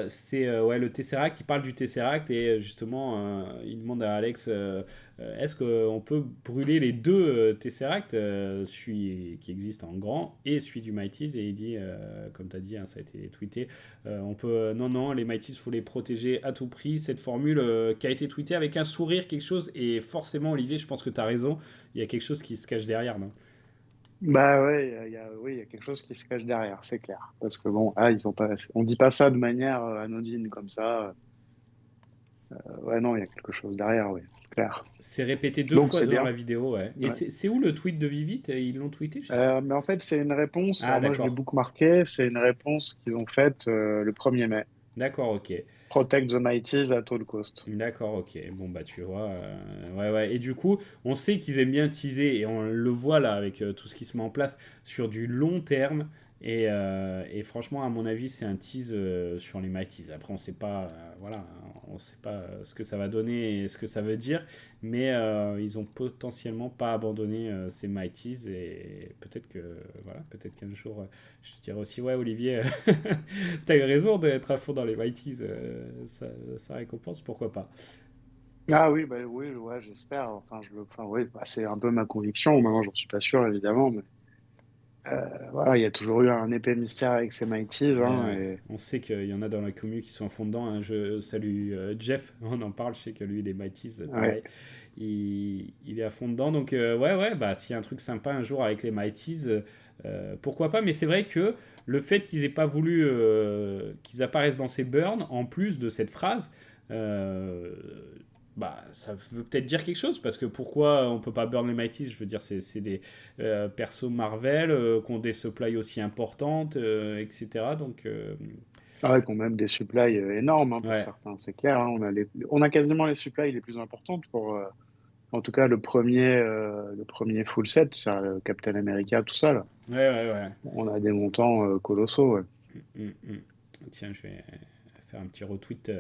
c'est ouais, le Tesseract, il parle du Tesseract et justement, il demande à Alex est-ce qu'on peut brûler les deux Tesseract, celui qui existe en grand et celui du Mighties. Et il dit, comme tu as dit, hein, ça a été tweeté, non, non, les Mighties, il faut les protéger à tout prix. Cette formule qui a été tweetée avec un sourire, quelque chose, et forcément, Olivier, je pense que tu as raison, il y a quelque chose qui se cache derrière, non? Bah ouais, oui, il y a quelque chose qui se cache derrière, c'est clair. Parce que bon, ah, ils ont pas, on dit pas ça de manière anodine comme ça. Ouais, non, il y a quelque chose derrière, oui, c'est clair. C'est répété deux Donc fois c'est dans bien. la vidéo, ouais. Et Ouais. c'est où le tweet de Vivit? Ils l'ont tweeté? Mais en fait, c'est une réponse. Ah, Alors moi, je l'ai d'accord. bookmarké. C'est une réponse qu'ils ont faite le 1er mai. D'accord, ok. Protect the Mighties at all cost. D'accord, ok. Bon, bah, tu vois. Ouais, ouais. Et du coup, on sait qu'ils aiment bien teaser, et on le voit là avec tout ce qui se met en place sur du long terme. Et franchement, à mon avis, c'est un tease sur les Mighties. Après, on sait pas, voilà, on sait pas ce que ça va donner et ce que ça veut dire, mais ils ont potentiellement pas abandonné ces Mighties et peut-être que, voilà, peut-être qu'un jour, je te dirai aussi, ouais, Olivier, t'as eu raison d'être à fond dans les Mighties, ça récompense, pourquoi pas. Ah oui, bah oui, ouais, j'espère. Enfin, enfin, oui, bah, c'est un peu ma conviction. Maintenant, j'en suis pas sûr, évidemment, mais voilà, il y a toujours eu un épais mystère avec ces Mighties, Ouais, hein, ouais. et On sait qu'il y en a dans la commu qui sont à fond dedans, hein. Je salue Jeff, on en parle, je sais que lui, les Mighties, ouais. pareil, il est à fond dedans. Donc, ouais, ouais, bah, s'il y a un truc sympa un jour avec les Mighties, pourquoi pas. Mais c'est vrai que le fait qu'ils aient pas voulu qu'ils apparaissent dans ces burns, en plus de cette phrase, euh, bah, ça veut peut-être dire quelque chose, parce que pourquoi on peut pas burn les Mighties? Je veux dire, c'est des persos Marvel qui ont des supplies aussi importantes, etc. Donc, Ah ouais, qu'on même des supplies énormes, hein, pour ouais, certains, c'est clair, hein. On a quasiment les supplies les plus importantes pour, en tout cas, le premier full set, c'est Captain America, tout ça, là. ouais, ouais, ouais. On a des montants colossaux, ouais. Mm, mm. Tiens, je vais faire un petit retweet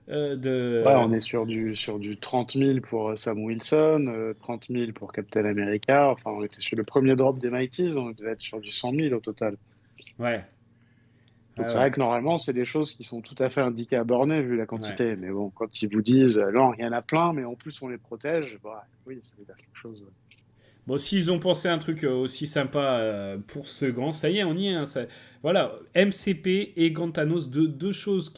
Ouais, de. on est sur du 30 000 pour Sam Wilson, 30 000 pour Captain America. Enfin, on était sur le premier drop des Mighties, on devait être sur du 100 000 au total. Ouais, Donc ouais, c'est vrai ouais, que normalement, c'est des choses qui sont tout à fait indiquées à Borneo vu la ouais. quantité. Mais bon, quand ils vous disent, non, il y en a plein, mais en plus on les protège, bah, oui, ça veut dire quelque chose. Ouais. Bon, s'ils ont pensé un truc aussi sympa pour ce grand, ça y est, on y est, hein, voilà, MCP et Gantanos, deux choses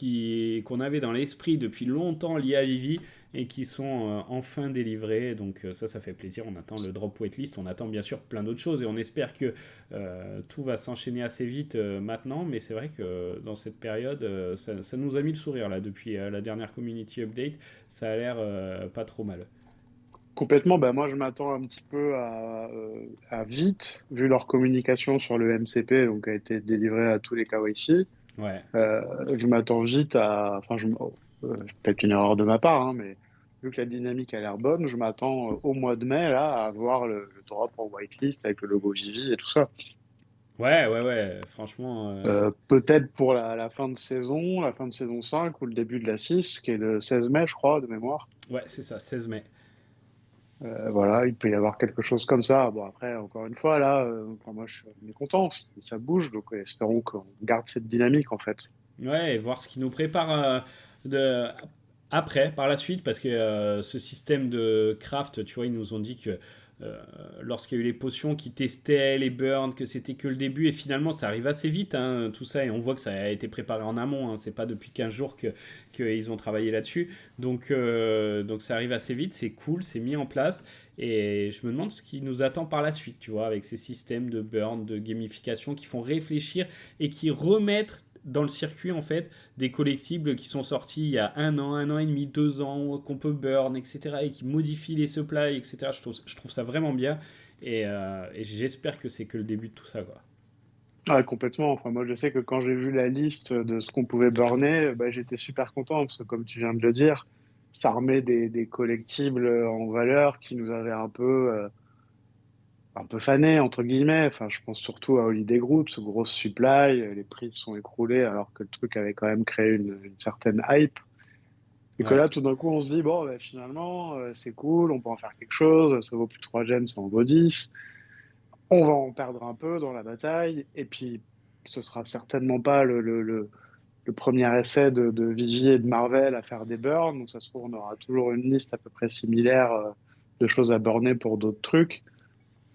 qu'on avait dans l'esprit depuis longtemps liées à Vivi et qui sont enfin délivrées. Donc ça fait plaisir. On attend le drop waitlist, on attend bien sûr plein d'autres choses et on espère que tout va s'enchaîner assez vite maintenant. Mais c'est vrai que dans cette période, ça nous a mis le sourire là depuis la dernière community update. Ça a l'air pas trop mal. Complètement, bah moi je m'attends un petit peu à vite, vu leur communication sur le MCP, donc a été délivré à tous les KYC. Ouais. Euh, je m'attends vite à, peut-être une erreur de ma part, hein, mais vu que la dynamique a l'air bonne, je m'attends au mois de mai là à avoir le drop en whitelist avec le logo Vivi et tout ça. Ouais, ouais, ouais, franchement. Peut-être pour la fin de saison, la fin de saison 5 ou le début de la 6, qui est le 16 mai, je crois, de mémoire. Ouais, c'est ça, 16 mai. Voilà, il peut y avoir quelque chose comme ça. Bon, après, encore une fois, là, enfin, moi, je suis content, ça bouge, donc espérons qu'on garde cette dynamique, en fait. Ouais, et voir ce qui nous prépare après, par la suite, parce que ce système de craft, tu vois, ils nous ont dit que lorsqu'il y a eu les potions qui testaient les burns, que c'était que le début, et finalement ça arrive assez vite, hein, tout ça, et on voit que ça a été préparé en amont, hein, c'est pas depuis 15 jours qu'ils ont travaillé là-dessus, donc ça arrive assez vite, c'est cool, c'est mis en place, et je me demande ce qui nous attend par la suite, tu vois, avec ces systèmes de burn, de gamification qui font réfléchir et qui remettent dans le circuit en fait des collectibles qui sont sortis il y a un an et demi, 2 ans, qu'on peut burn, etc. et qui modifient les supplies, etc. Je trouve ça vraiment bien et j'espère que c'est que le début de tout ça, quoi. Ouais, complètement. Enfin, moi, je sais que quand j'ai vu la liste de ce qu'on pouvait burner, bah, j'étais super content, parce que comme tu viens de le dire, ça remet des collectibles en valeur qui nous avaient un peu fané, entre guillemets. Enfin, je pense surtout à Holiday Group, ce gros supply. Les prix se sont écroulés alors que le truc avait quand même créé une certaine hype. Et que Ouais, là, tout d'un coup, on se dit, bon, bah, finalement, c'est cool, on peut en faire quelque chose, ça vaut plus 3 gemmes, ça en vaut 10. On va en perdre un peu dans la bataille. Et puis, ce sera certainement pas le premier essai de Vigie et de Marvel à faire des burns. Donc, ça se trouve, on aura toujours une liste à peu près similaire de choses à burner pour d'autres trucs.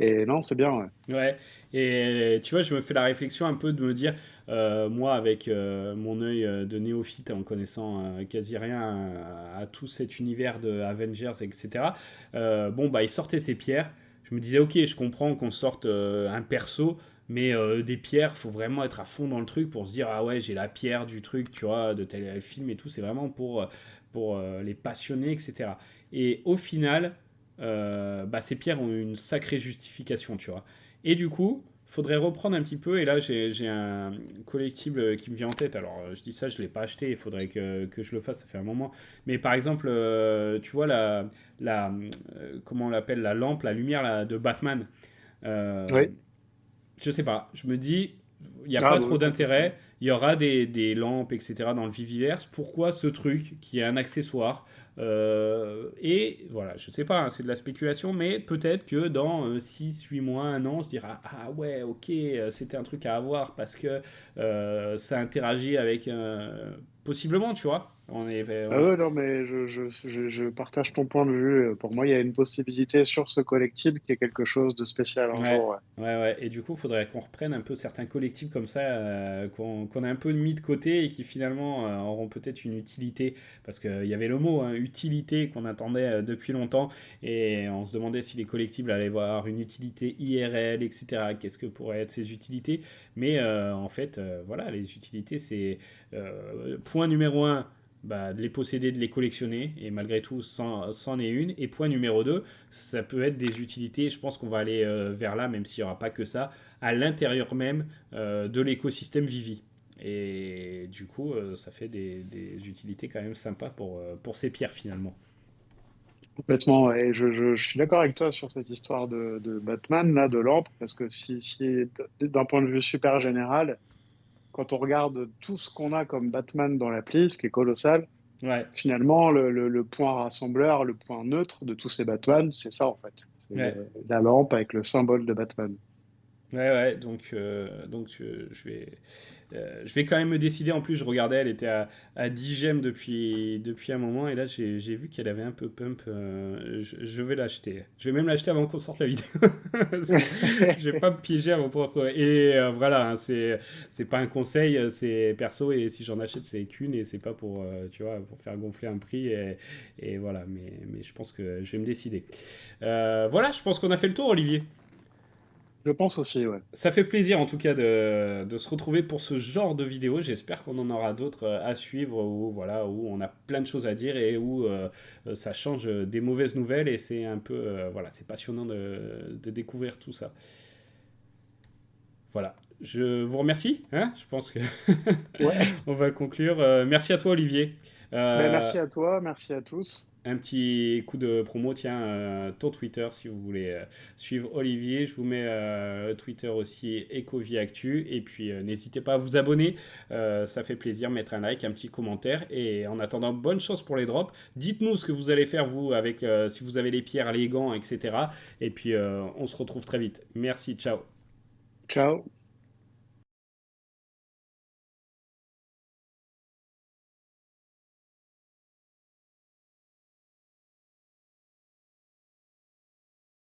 Et non, c'est bien, ouais. ouais. Et tu vois, je me fais la réflexion un peu de me dire, moi avec mon œil de néophyte en connaissant quasi rien à tout cet univers de Avengers, etc. Bon, bah, ils sortaient ces pierres. je me disais, ok, je comprends qu'on sorte un perso, mais des pierres, faut vraiment être à fond dans le truc pour se dire, ah ouais, j'ai la pierre du truc, tu vois, de tel film et tout. C'est vraiment pour les passionnés, etc. Et au final, bah, ces pierres ont une sacrée justification, tu vois. Et du coup, faudrait reprendre un petit peu. Et là, j'ai un collectible qui me vient en tête. Alors, je dis ça, je ne l'ai pas acheté. Il faudrait que je le fasse. Ça fait un moment. Mais par exemple, tu vois, comment on l'appelle, la lampe, la lumière là, de Batman. Euh, Oui. je sais pas. Je me dis, il n'y a Ah, pas bah trop oui, complètement. d'intérêt. Il y aura des lampes, etc. dans le Viviverse. Pourquoi ce truc qui est un accessoire et voilà, je sais pas, hein, c'est de la spéculation, mais peut-être que dans 6, 8 mois, un an, on se dira ah ouais, ok, c'était un truc à avoir parce que ça interagit avec. Possiblement, tu vois. Ah ouais, non, mais je partage ton point de vue. Pour moi, il y a une possibilité sur ce collectible qui est quelque chose de spécial un Ouais, jour. Ouais. ouais. Et du coup, il faudrait qu'on reprenne un peu certains collectibles comme ça, qu'on a un peu mis de côté et qui finalement auront peut-être une utilité. Parce qu'il y avait le mot, hein, utilité, qu'on attendait depuis longtemps. Et on se demandait si les collectibles allaient avoir une utilité IRL, etc. Qu'est-ce que pourraient être ces utilités? Mais en fait, voilà, les utilités, c'est point numéro un. Bah, de les posséder, de les collectionner, et malgré tout, c'en est une. Et point numéro 2, ça peut être des utilités, je pense qu'on va aller vers là, même s'il n'y aura pas que ça, à l'intérieur même de l'écosystème Vivi. Et du coup, ça fait des utilités quand même sympas pour ces pierres finalement. Complètement. Ouais. Et je suis d'accord avec toi sur cette histoire de Batman, là, de lampe, parce que si d'un point de vue super général, quand on regarde tout ce qu'on a comme Batman dans l'appli, ce qui est colossal, Ouais, finalement, le point rassembleur, le point neutre de tous ces Batman, c'est ça en fait. C'est ouais. la lampe avec le symbole de Batman. Ouais, donc je vais quand même me décider. En plus, je regardais, elle était à 10 gemmes depuis un moment. Et là, j'ai vu qu'elle avait un peu pump. Je vais l'acheter. Je vais même l'acheter avant qu'on sorte la vidéo. Parce que je vais pas me piéger à mon propre. Et voilà, hein, c'est pas un conseil, c'est perso. Et si j'en achète, c'est qu'une. Et c'est pas pour, tu vois, pour faire gonfler un prix. Et voilà, mais je pense que je vais me décider. Voilà, je pense qu'on a fait le tour, Olivier. Je pense aussi, ouais. Ça fait plaisir en tout cas de se retrouver pour ce genre de vidéo. J'espère qu'on en aura d'autres à suivre où, voilà, où on a plein de choses à dire et où ça change des mauvaises nouvelles et c'est un peu voilà, c'est passionnant de découvrir tout ça. Voilà. Je vous remercie. Hein, je pense que Ouais. on va conclure. Merci à toi Olivier. Ben, Euh, merci à toi, merci à tous. Un petit coup de promo, tiens, ton Twitter si vous voulez suivre Olivier. Je vous mets Twitter aussi, Ecovie Actu. Et puis n'hésitez pas à vous abonner, ça fait plaisir, mettre un like, un petit commentaire. Et en attendant, bonne chance pour les drops. Dites-nous ce que vous allez faire vous avec si vous avez les pierres, les gants, etc. Et puis on se retrouve très vite. Merci, ciao. Ciao.